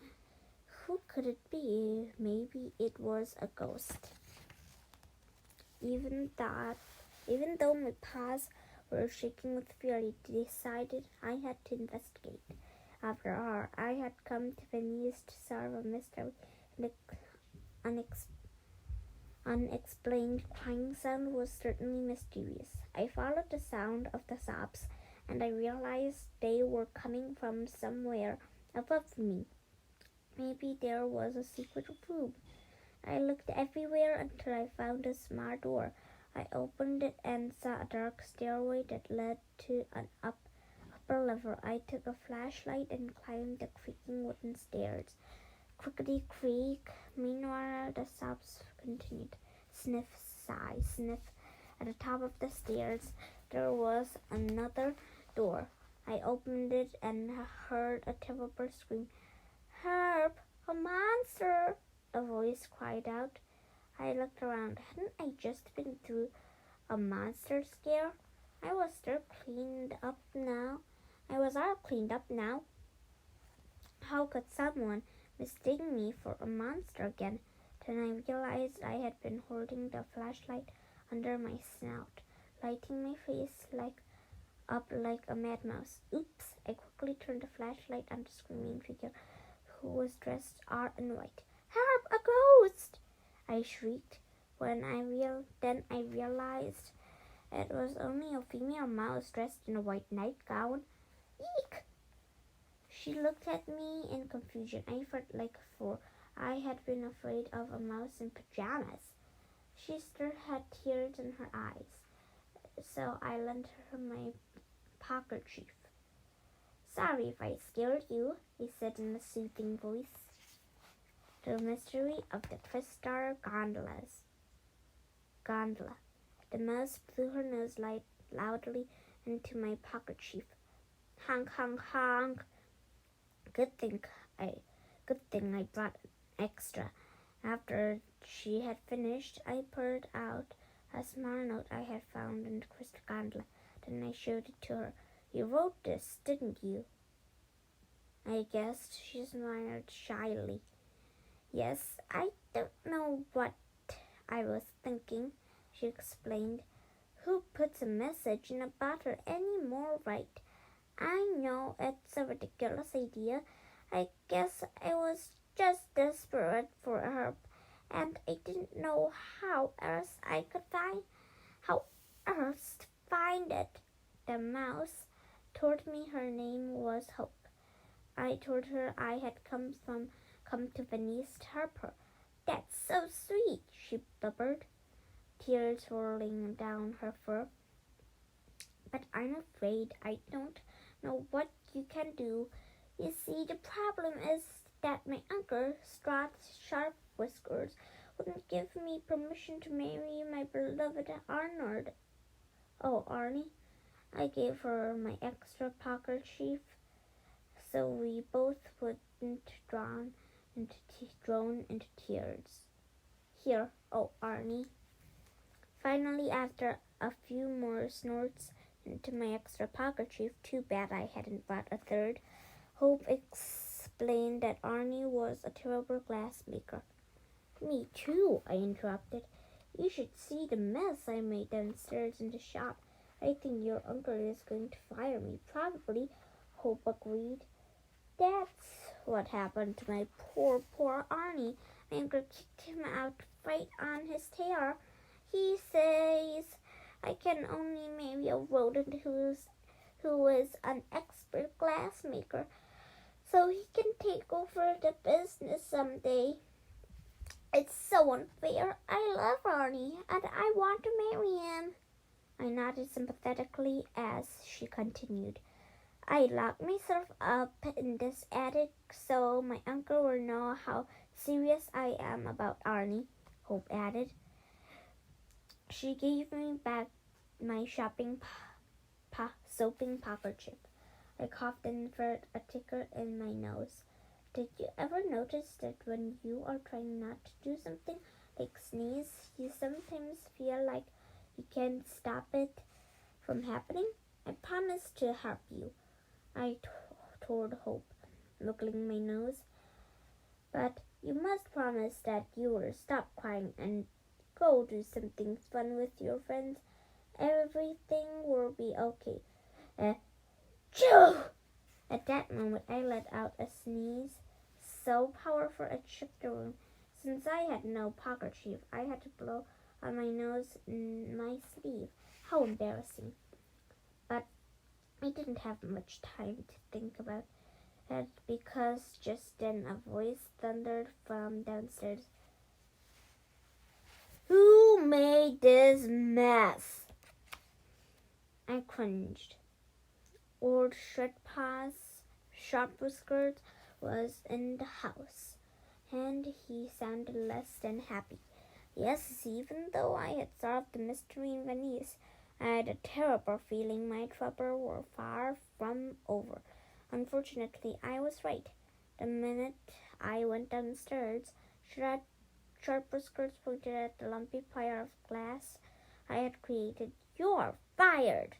Who could it be? Maybe it was a ghost. Even though my paws were shaking with fear, I decided I had to investigate. After all, I had come to Venice to solve a mystery, and unexplained crying sound was certainly mysterious. I followed the sound of the sobs, and I realized they were coming from somewhere above me. Maybe there was a secret room. I looked everywhere until I found a small door. I opened it and saw a dark stairway that led to an upper level. I took a flashlight and climbed the creaking wooden stairs. Crickety creak. Meanwhile, the sobs continued. Sniff, sigh, sniff. At the top of the stairs, there was another door. I opened it and heard a terrible scream. "Help! A monster!" a voice cried out. I looked around. Hadn't I just been through a monster scare? I was all cleaned up now. How could someone mistake me for a monster again? Then I realized I had been holding the flashlight under my snout, lighting my face up like a mad mouse. Oops! I quickly turned the flashlight on the screaming figure, who was dressed all in white. "Help! A ghost!" I shrieked. Then I realized it was only a female mouse dressed in a white nightgown. Eek! She looked at me in confusion. I felt like a fool. I had been afraid of a mouse in pajamas. She still had tears in her eyes, so I lent her my pokerchief. "Sorry if I scared you," he said in a soothing voice. The mystery of the crystal gondola. The mouse blew her nose loudly into my pokerchief. "Honk, honk, honk." Good thing I brought extra. After she had finished, I pulled out a small note I had found in the crystal gondola. Then I showed it to her. "You wrote this, didn't you?" I guessed. She smiled shyly. "Yes, I don't know what I was thinking," she explained. "Who puts a message in a bottle anymore, right? I know it's a ridiculous idea. I guess I was just desperate for help, and I didn't know how else to find it." The mouse told me her name was Hope. I told her I had come to Venice to help her. "That's so sweet," she blubbered, tears rolling down her fur. "But I'm afraid I don't know what you can do. You see, the problem is that my uncle, Strahd Sharp Whiskers, wouldn't give me permission to marry my beloved Arnold." "Oh, Arnie." I gave her my extra pokerchief, so we both wouldn't drown into tears. "Here, oh, Arnie." Finally, after a few more snorts into my extra pokerchief, too bad I hadn't brought a third, Hope explained that Arnie was a terrible glassmaker. "Me too," I interrupted. "You should see the mess I made downstairs in the shop. I think your uncle is going to fire me." "Probably," Hope agreed. "That's what happened to my poor Arnie. My uncle kicked him out right on his tail. He says I can only marry a rodent who is an expert glassmaker, so he can take over the business someday. It's so unfair. I love Arnie, and I want to marry him." I nodded sympathetically as she continued. "I locked myself up in this attic so my uncle will know how serious I am about Arnie," Hope added. She gave me back my soaping pokerchief. I coughed and felt a tickle in my nose. Did you ever notice that when you are trying not to do something, like sneeze, you sometimes feel like you can't stop it from happening? "I promise to help you," I told Hope, wiggling my nose. "But you must promise that you will stop crying and go do something fun with your friends. Everything will be okay." Achoo! At that moment, I let out a sneeze so powerful it shook the room. Since I had no pokerchief, I had to blow on my nose in my sleeve. How embarrassing. But I didn't have much time to think about it because just then a voice thundered from downstairs. "Who made this mess?" I cringed. Old Shredpaws Sharp Whiskers was in the house, and he sounded less than happy. "Yes, even though I had solved the mystery in Venice, I had a terrible feeling my troubles were far from over. Unfortunately, I was right. The minute I went downstairs, sharp whiskers pointed at the lumpy pile of glass I had created. "You're fired!"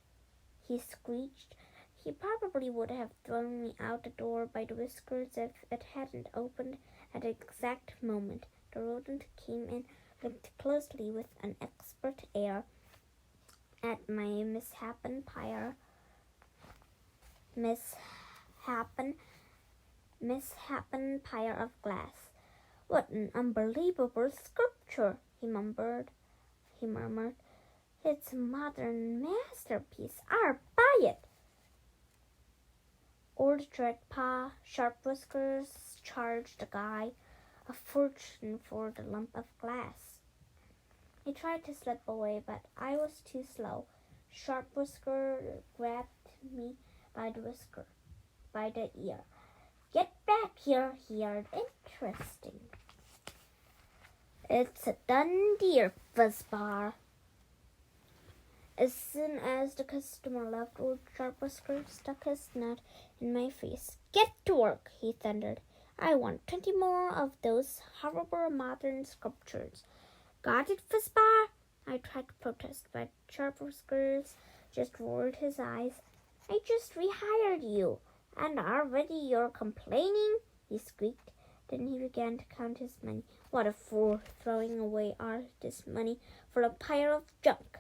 he screeched. He probably would have thrown me out the door by the whiskers if it hadn't opened at the exact moment. The rodent came in, looked closely with an expert air at my misshapen pile of glass. "What an unbelievable sculpture!" he murmured. "It's a modern masterpiece. I'll buy it." Old Dreadpaw Sharp Whiskers charged the guy a fortune for the lump of glass. He tried to slip away, but I was too slow. Sharp Whisker grabbed me by the ear. "Get back here," he yelled. "Interesting. It's a done deal, Fuzzbar." As soon as the customer left, old Sharp Whisker stuck his nut in my face. "Get to work," he thundered. "I want 20 more of those horrible modern sculptures." "Got it, Fuzzbar?" I tried to protest, but Sharp Whiskers just rolled his eyes. "I just rehired you, and already you're complaining?" he squeaked. Then he began to count his money. What a fool, throwing away all this money for a pile of junk.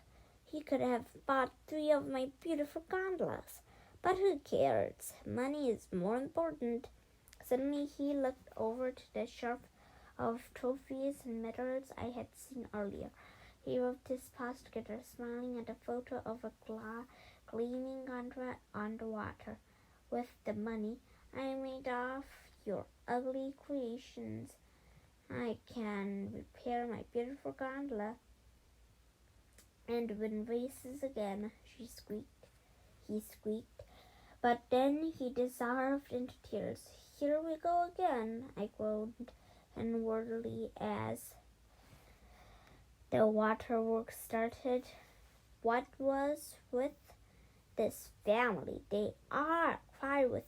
He could have bought 3 of my beautiful gondolas. But who cares? Money is more important. Suddenly he looked over to the shelf of trophies and medals I had seen earlier. He rubbed his paws together, smiling at a photo of a gleaming gondola on the water. "With the money I made off your ugly creations, I can repair my beautiful gondola and win races again," he squeaked. But then he dissolved into tears. "Here we go again," I groaned inwardly as the waterworks started. What was with this family? They are cried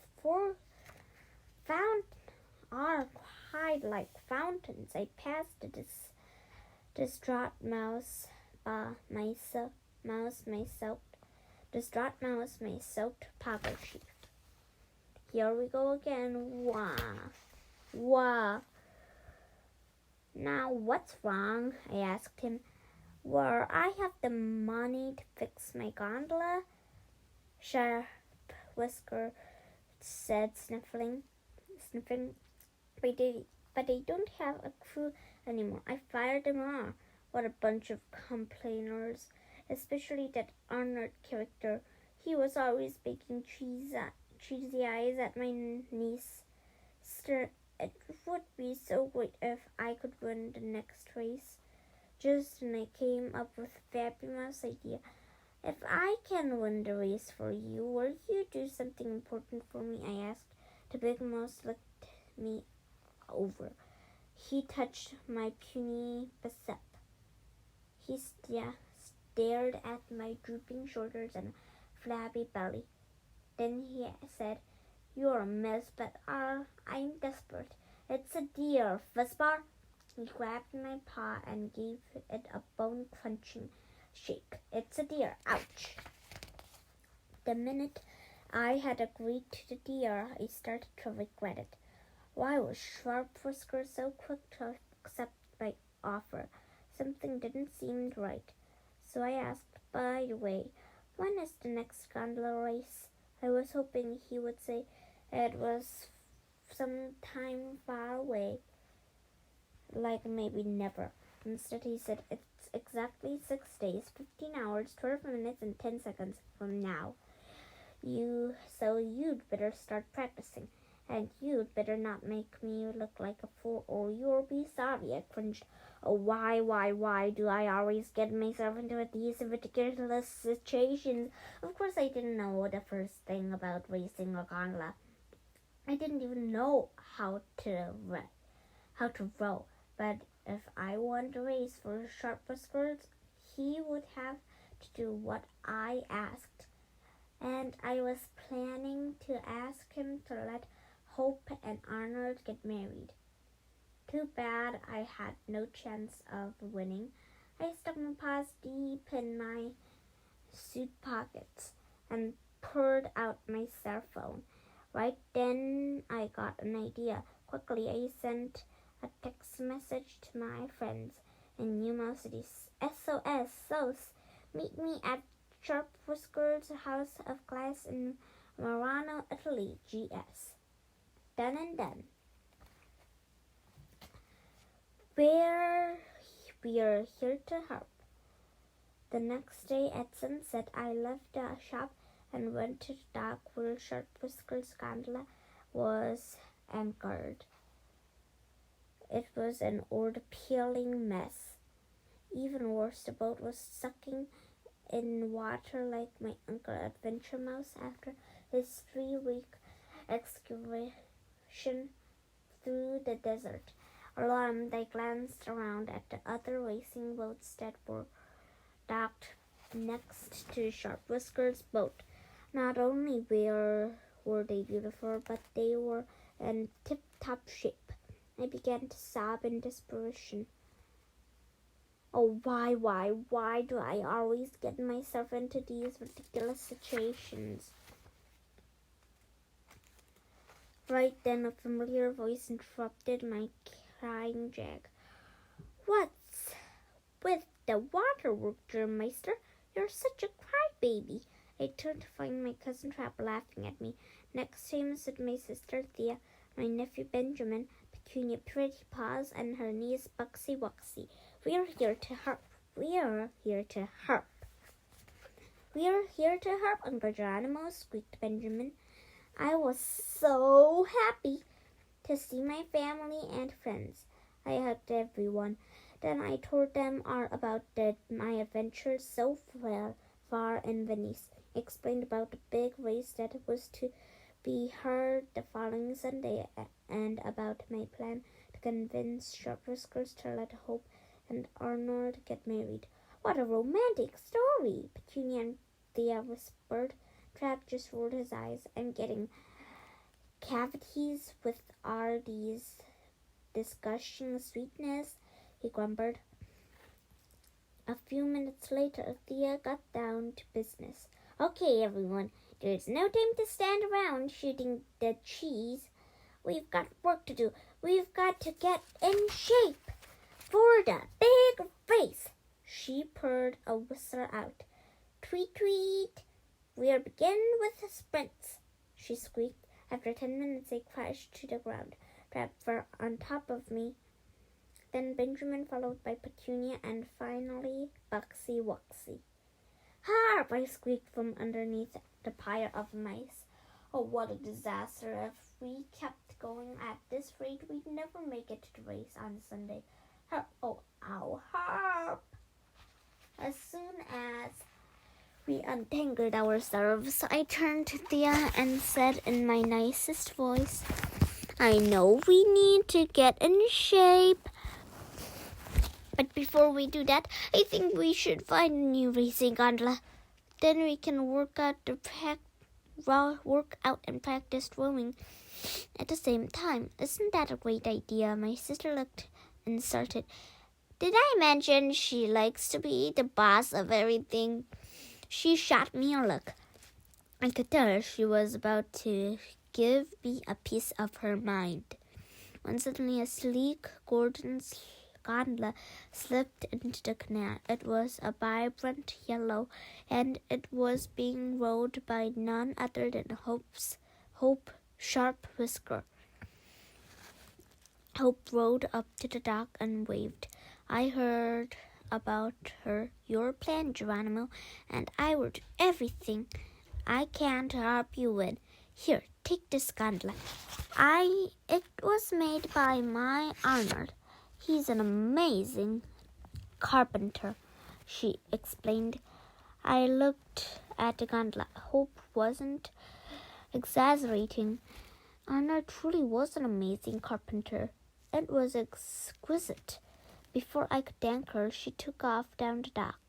like fountains. I passed the distraught mouse my soaked pocket sheet. "Here we go again. Wah. Now what's wrong?" I asked him. "Well, I have the money to fix my gondola," Sharp Whisker said, sniffing. But they don't have a crew anymore. I fired them all." What a bunch of complainers, especially that Arnold character. He was always making cheesy eyes at my niece. It would be so great if I could win the next race. Just then I came up with a fabulous idea. "If I can win the race for you, will you do something important for me?" I asked. The big mouse looked me over. He touched my puny bicep. He stared at my drooping shoulders and flabby belly. Then he said, "You're a mess, but I'm desperate. It's a deal, Fuzzbar." He grabbed my paw and gave it a bone-crunching shake. "It's a deal. Ouch." The minute I had agreed to the deal, I started to regret it. Why was Sharp Whisker so quick to accept my offer? Something didn't seem right. So I asked, "By the way, when is the next gondola race?" I was hoping he would say it was some time far away, like maybe never. Instead, he said it's exactly 6 days, 15 hours, 12 minutes, and 10 seconds from now. So you'd better start practicing. And you'd better not make me look like a fool or you'll be sorry." I cringed. "Oh, why do I always get myself into these ridiculous situations?" Of course, I didn't know the first thing about racing a gondola. I didn't even know how to row. But if I won the race for Sharp Whiskers, he would have to do what I asked, and I was planning to ask him to let Hope and Arnold get married. Too bad I had no chance of winning. I stuck my paws deep in my suit pockets and pulled out my cell phone. Right then, I got an idea. Quickly, I sent a text message to my friends in New York City. SOS, SOS, meet me at Sharp Whisker's House of Glass in Merano, Italy. GS. Done and done. We're here to help. The next day at sunset, I left the shop and went to the dock where Sharp Whisker's gondola was anchored. It was an old-peeling mess. Even worse, the boat was sucking in water like my Uncle Adventure Mouse after his 3-week excursion through the desert. Alarmed, I glanced around at the other racing boats that were docked next to Sharp Whisker's boat. Not only were they beautiful, but they were in tip-top shape. I began to sob in desperation. Oh, why do I always get myself into these ridiculous situations? Right then, a familiar voice interrupted my crying jag. What's with the waterwork, Germeister? You're such a crybaby. I turned to find my cousin Trap laughing at me. Next to him stood my sister Thea, my nephew Benjamin, Petunia Pretty Paws, and her niece Buxy Wuxy. We're here to help. We're here to help. We're here to help, Uncle Geronimo, squeaked Benjamin. I was so happy to see my family and friends. I hugged everyone. Then I told them all about my adventures so far in Venice. I explained about the big race that was to be held the following Sunday and about my plan to convince Sharp Whiskers to let Hope and Arnold get married. What a romantic story, Petunia and Thea whispered. Trap just rolled his eyes. I'm getting cavities with all these disgusting sweetness, he grumbled. A few minutes later, Thea got down to business. Okay, everyone, there's no time to stand around shooting the cheese. We've got work to do. We've got to get in shape for the big race. She purred a whistle out. Tweet, tweet. We'll begin with the sprints, she squeaked. After 10 minutes, I crashed to the ground. Trap fell on top of me. Then Benjamin, followed by Petunia, and finally Buxy Wuxy. Harp! I squeaked from underneath the pile of mice. Oh, what a disaster. If we kept going at this rate, we'd never make it to the race on Sunday. Harp! Oh, ow, Harp! As soon as we untangled ourselves, I turned to Thea and said in my nicest voice, I know we need to get in shape, but before we do that, I think we should find a new racing gondola. Then we can work out and practice rowing at the same time. Isn't that a great idea? My sister looked and started. Did I mention she likes to be the boss of everything? She shot me a look. I could tell she was about to give me a piece of her mind. When suddenly a sleek, golden gondola slipped into the canal. It was a vibrant yellow, and it was being rowed by none other than Hope Sharp Whisker. Hope rowed up to the dock and waved. I heard about your plan, Geronimo, and I will do everything I can to help you win. Here, take this gondola. It was made by my Arnold. He's an amazing carpenter, she explained. I looked at the gondola. Hope wasn't exaggerating. Arnold truly was an amazing carpenter. It was exquisite. Before I could thank her, she took off down the dock.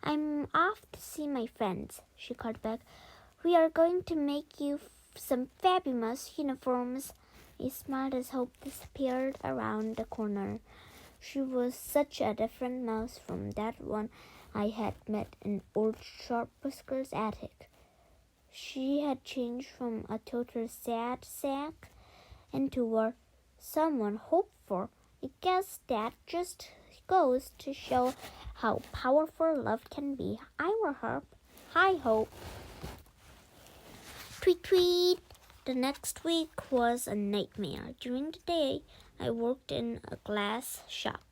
I'm off to see my friends, she called back. We are going to make you some fabulous uniforms. I smiled as Hope disappeared around the corner. She was such a different mouse from that one I had met in old Sharp Whisker's attic. She had changed from a total sad sack into someone hoped for. I guess that just goes to show how powerful love can be. Hi, Hope. Tweet, tweet. The next week was a nightmare. During the day, I worked in the glass shop.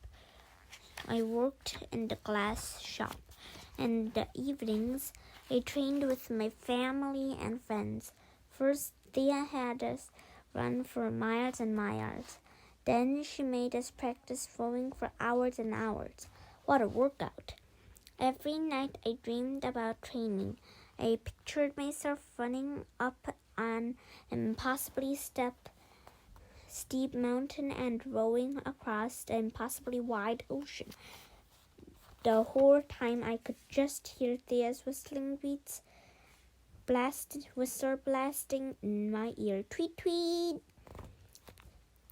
And the evenings, I trained with my family and friends. First, Thea had us run for miles and miles. Then she made us practice rowing for hours and hours. What a workout! Every night I dreamed about training. I pictured myself running up an impossibly steep mountain and rowing across the impossibly wide ocean. The whole time I could just hear Thea's whistling beats blasting in my ear. Tweet, tweet!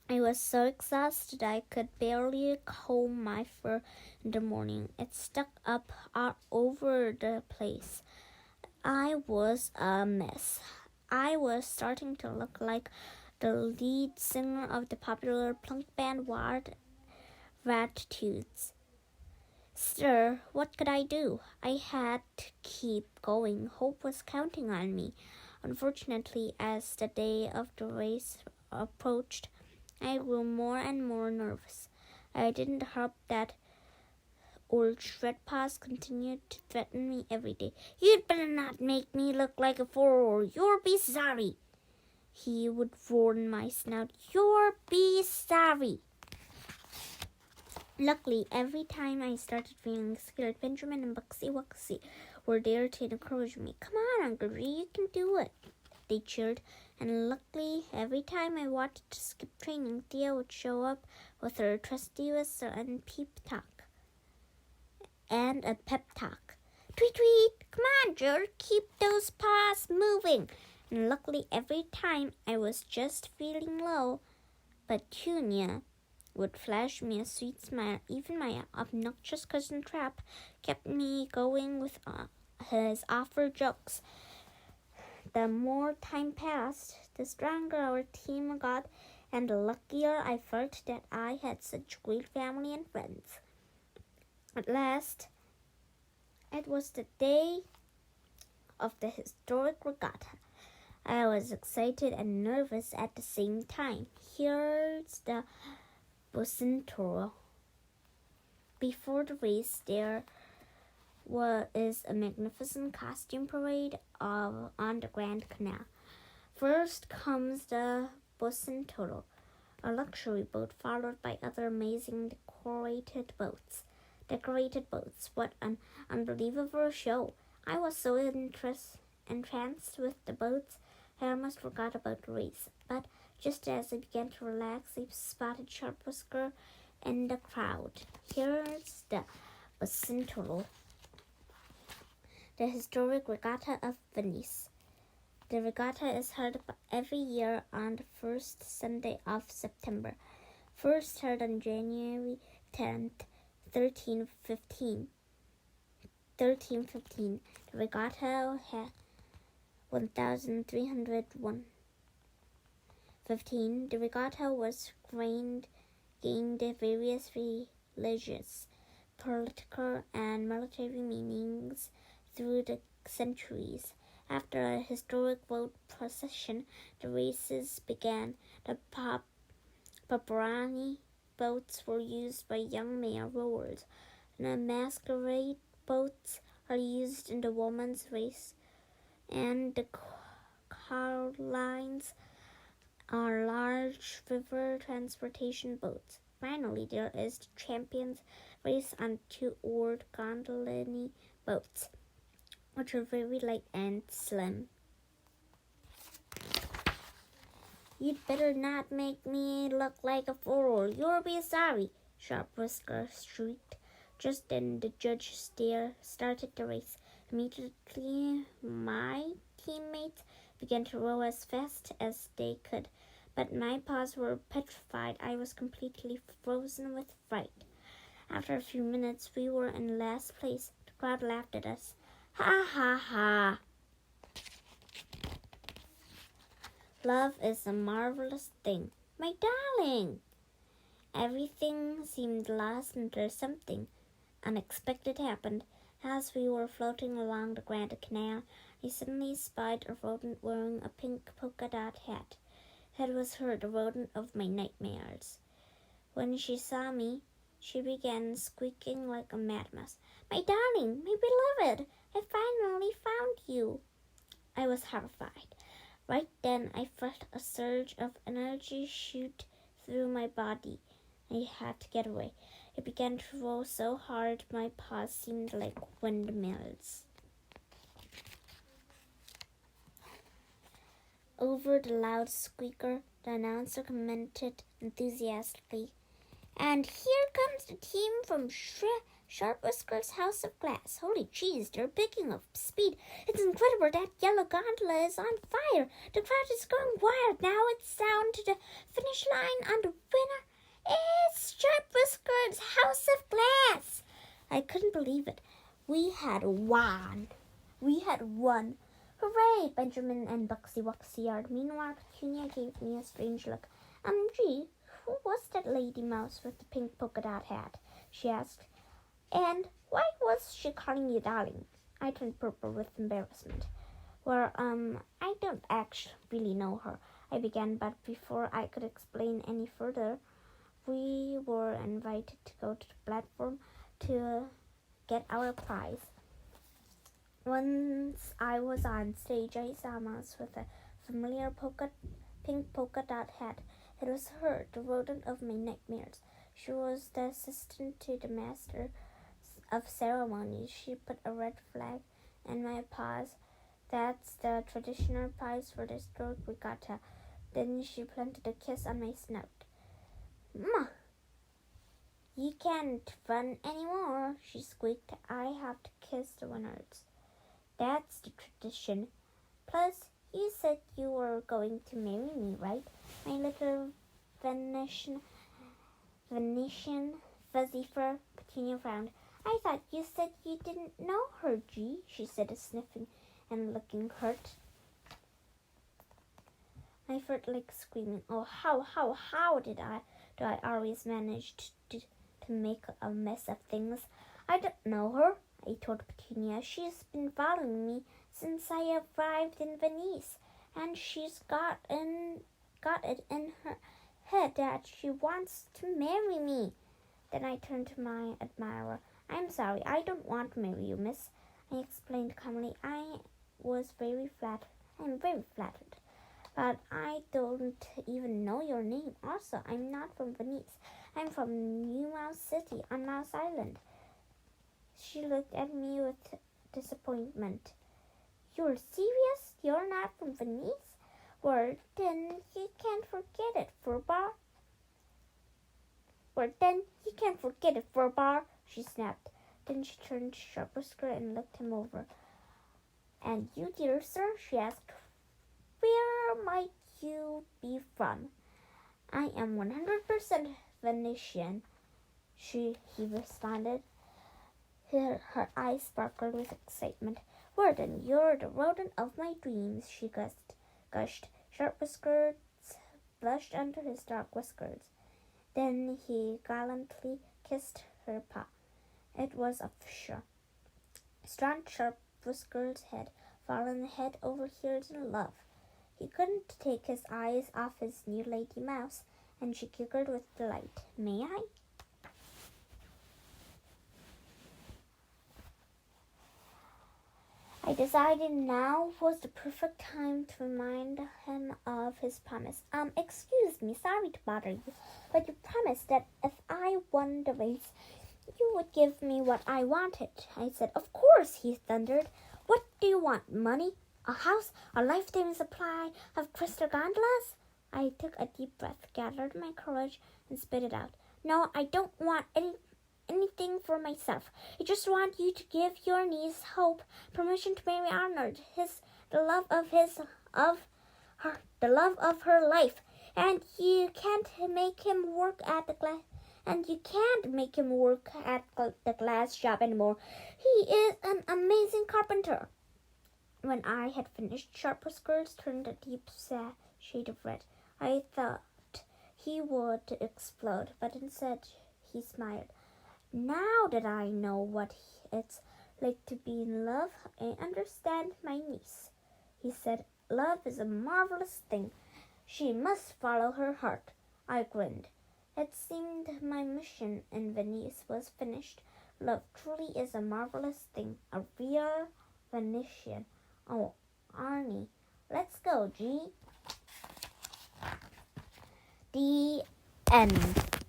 I was so exhausted I could barely comb my fur in the morning. It stuck up all over the place. I was a mess. I was starting to look like the lead singer of the popular punk band Ratitudes. Still, what could I do? I had to keep going. Hope was counting on me. Unfortunately, as the day of the race approached, I grew more and more nervous. I didn't help that old Shredpaws continued to threaten me every day. You'd better not make me look like a fool or you'll be sorry. He would roar in my snout. You'll be sorry. Luckily, every time I started feeling scared, Benjamin and Buxy Wuxy were there to encourage me. Come on, Uncle G, you can do it, they cheered. And luckily, every time I wanted to skip training, Thea would show up with her trusty whistle and a pep talk. Tweet, tweet, come on, George, keep those paws moving. And luckily, every time I was just feeling low, Petunia would flash me a sweet smile. Even my obnoxious cousin Trap kept me going with his awful jokes. The more time passed, the stronger our team got, and the luckier I felt that I had such great family and friends. At last, it was the day of the historic regatta. I was excited and nervous at the same time. Here's the Bocentoro. Before the race, there is a magnificent costume parade on the Grand Canal. First comes the Bocentoro, a luxury boat followed by other amazing decorated boats. What an unbelievable show. I was so entranced with the boats, I almost forgot about the race. But just as I began to relax, I spotted Sharp Whisker in the crowd. Here's the Bocentoro, the historic regatta of Venice. The regatta is held every year on the first Sunday of September. First held on January 10th, 1315. The regatta had 1,315. The regatta was gained various religious, political, and military meanings through the centuries. After a historic boat procession, the races began. The Paparani boats were used by young male rowers. The masquerade boats are used in the women's race, and the Carlines are large river transportation boats. Finally, there is the Champions race on 2-oared gondolini boats, which are very light and slim. You'd better not make me look like a fool, or you'll be sorry, Sharp Whisker shrieked. Just then the judge started the race. Immediately, my teammates began to row as fast as they could, but my paws were petrified. I was completely frozen with fright. After a few minutes, we were in last place. The crowd laughed at us. Ha ha ha! Love is a marvelous thing. My darling! Everything seemed lost until something unexpected happened. As we were floating along the Grand Canal, I suddenly spied a rodent wearing a pink polka dot hat. It was her, the rodent of my nightmares. When she saw me, she began squeaking like a mad mouse. My darling, my beloved, I finally found you. I was horrified. Right then, I felt a surge of energy shoot through my body. I had to get away. I began to roll so hard my paws seemed like windmills. Over the loud squeaker, the announcer commented enthusiastically, "And here comes the team from Sharp Whisker's House of Glass. Holy cheese, they're picking up speed. It's incredible. That yellow gondola is on fire. The crowd is going wild. Now it's down to the finish line, and the winner is Sharp Whisker's House of Glass." I couldn't believe it. We had won. Hooray! Benjamin and Buxy Wuxy yelled. Meanwhile, Petunia gave me a strange look. Gee, who was that lady mouse with the pink polka dot hat?" she asked. "And why was she calling you darling?" I turned purple with embarrassment. "Well, I don't actually really know her," I began, but before I could explain any further, we were invited to go to the platform to get our prize. Once I was on stage, I saw a mouse with a familiar pink polka dot hat. It was her, the rodent of my nightmares. She was the assistant to the master of ceremonies. She put a red flag in my paws. That's the traditional prize for the historic regatta. Then she planted a kiss on my snout. "Ma, you can't run anymore," she squeaked. "I have to kiss the winners. That's the tradition. Plus, you said you were going to marry me, right? My little Venetian fuzzy fur." Petunia frowned. "I thought you said you didn't know her, G," she said, sniffing and looking hurt. I felt like screaming. Oh, how do I always manage to make a mess of things? "I don't know her," I told Petunia. "She's been following me since I arrived in Venice, and she's got it in her head that she wants to marry me." Then I turned to my admirer. "I'm sorry, I don't want to marry you, miss," I explained calmly. I'm very flattered. "But I don't even know your name. Also, I'm not from Venice. I'm from New Mouse City on Mouse Island." She looked at me with disappointment. "You're serious? You're not from Venice? Well, then you can't forget it, furbar." She snapped. Then she turned to Sharp Whisker and looked him over. "And you, dear sir," she asked, "where might you be from?" "I am 100% Venetian," he responded. Her eyes sparkled with excitement. "Well, then you're the rodent of my dreams," she gushed. Sharp Whiskers blushed under his dark whiskers. Then he gallantly kissed her paw. It was official. Strong Sharp Whiskers had fallen head over heels in love. He couldn't take his eyes off his new lady mouse, and she giggled with delight. "May I?" I decided now was the perfect time to remind him of his promise. Excuse me, sorry to bother you, but you promised that if I won the race, you would give me what I wanted." I said. "Of course," he thundered. "What do you want? Money? A house? A lifetime supply of crystal gondolas?" I took a deep breath, gathered my courage, and spit it out. "No, I don't want anything for myself. I just want you to give your niece Hope permission to marry Arnold, the love of her life. And you can't make him work at the glass shop anymore. He is an amazing carpenter. When I had finished, Sharper's girls turned a deep shade of red. I thought he would explode, but instead he smiled. Now that I know what it's like to be in love, I understand my niece, he said. Love is a marvelous thing. She must follow her heart. I grinned. It seemed my mission in Venice was finished. Love truly is a marvelous thing, a real Venetian. Oh, Arnie, let's go, G. The end.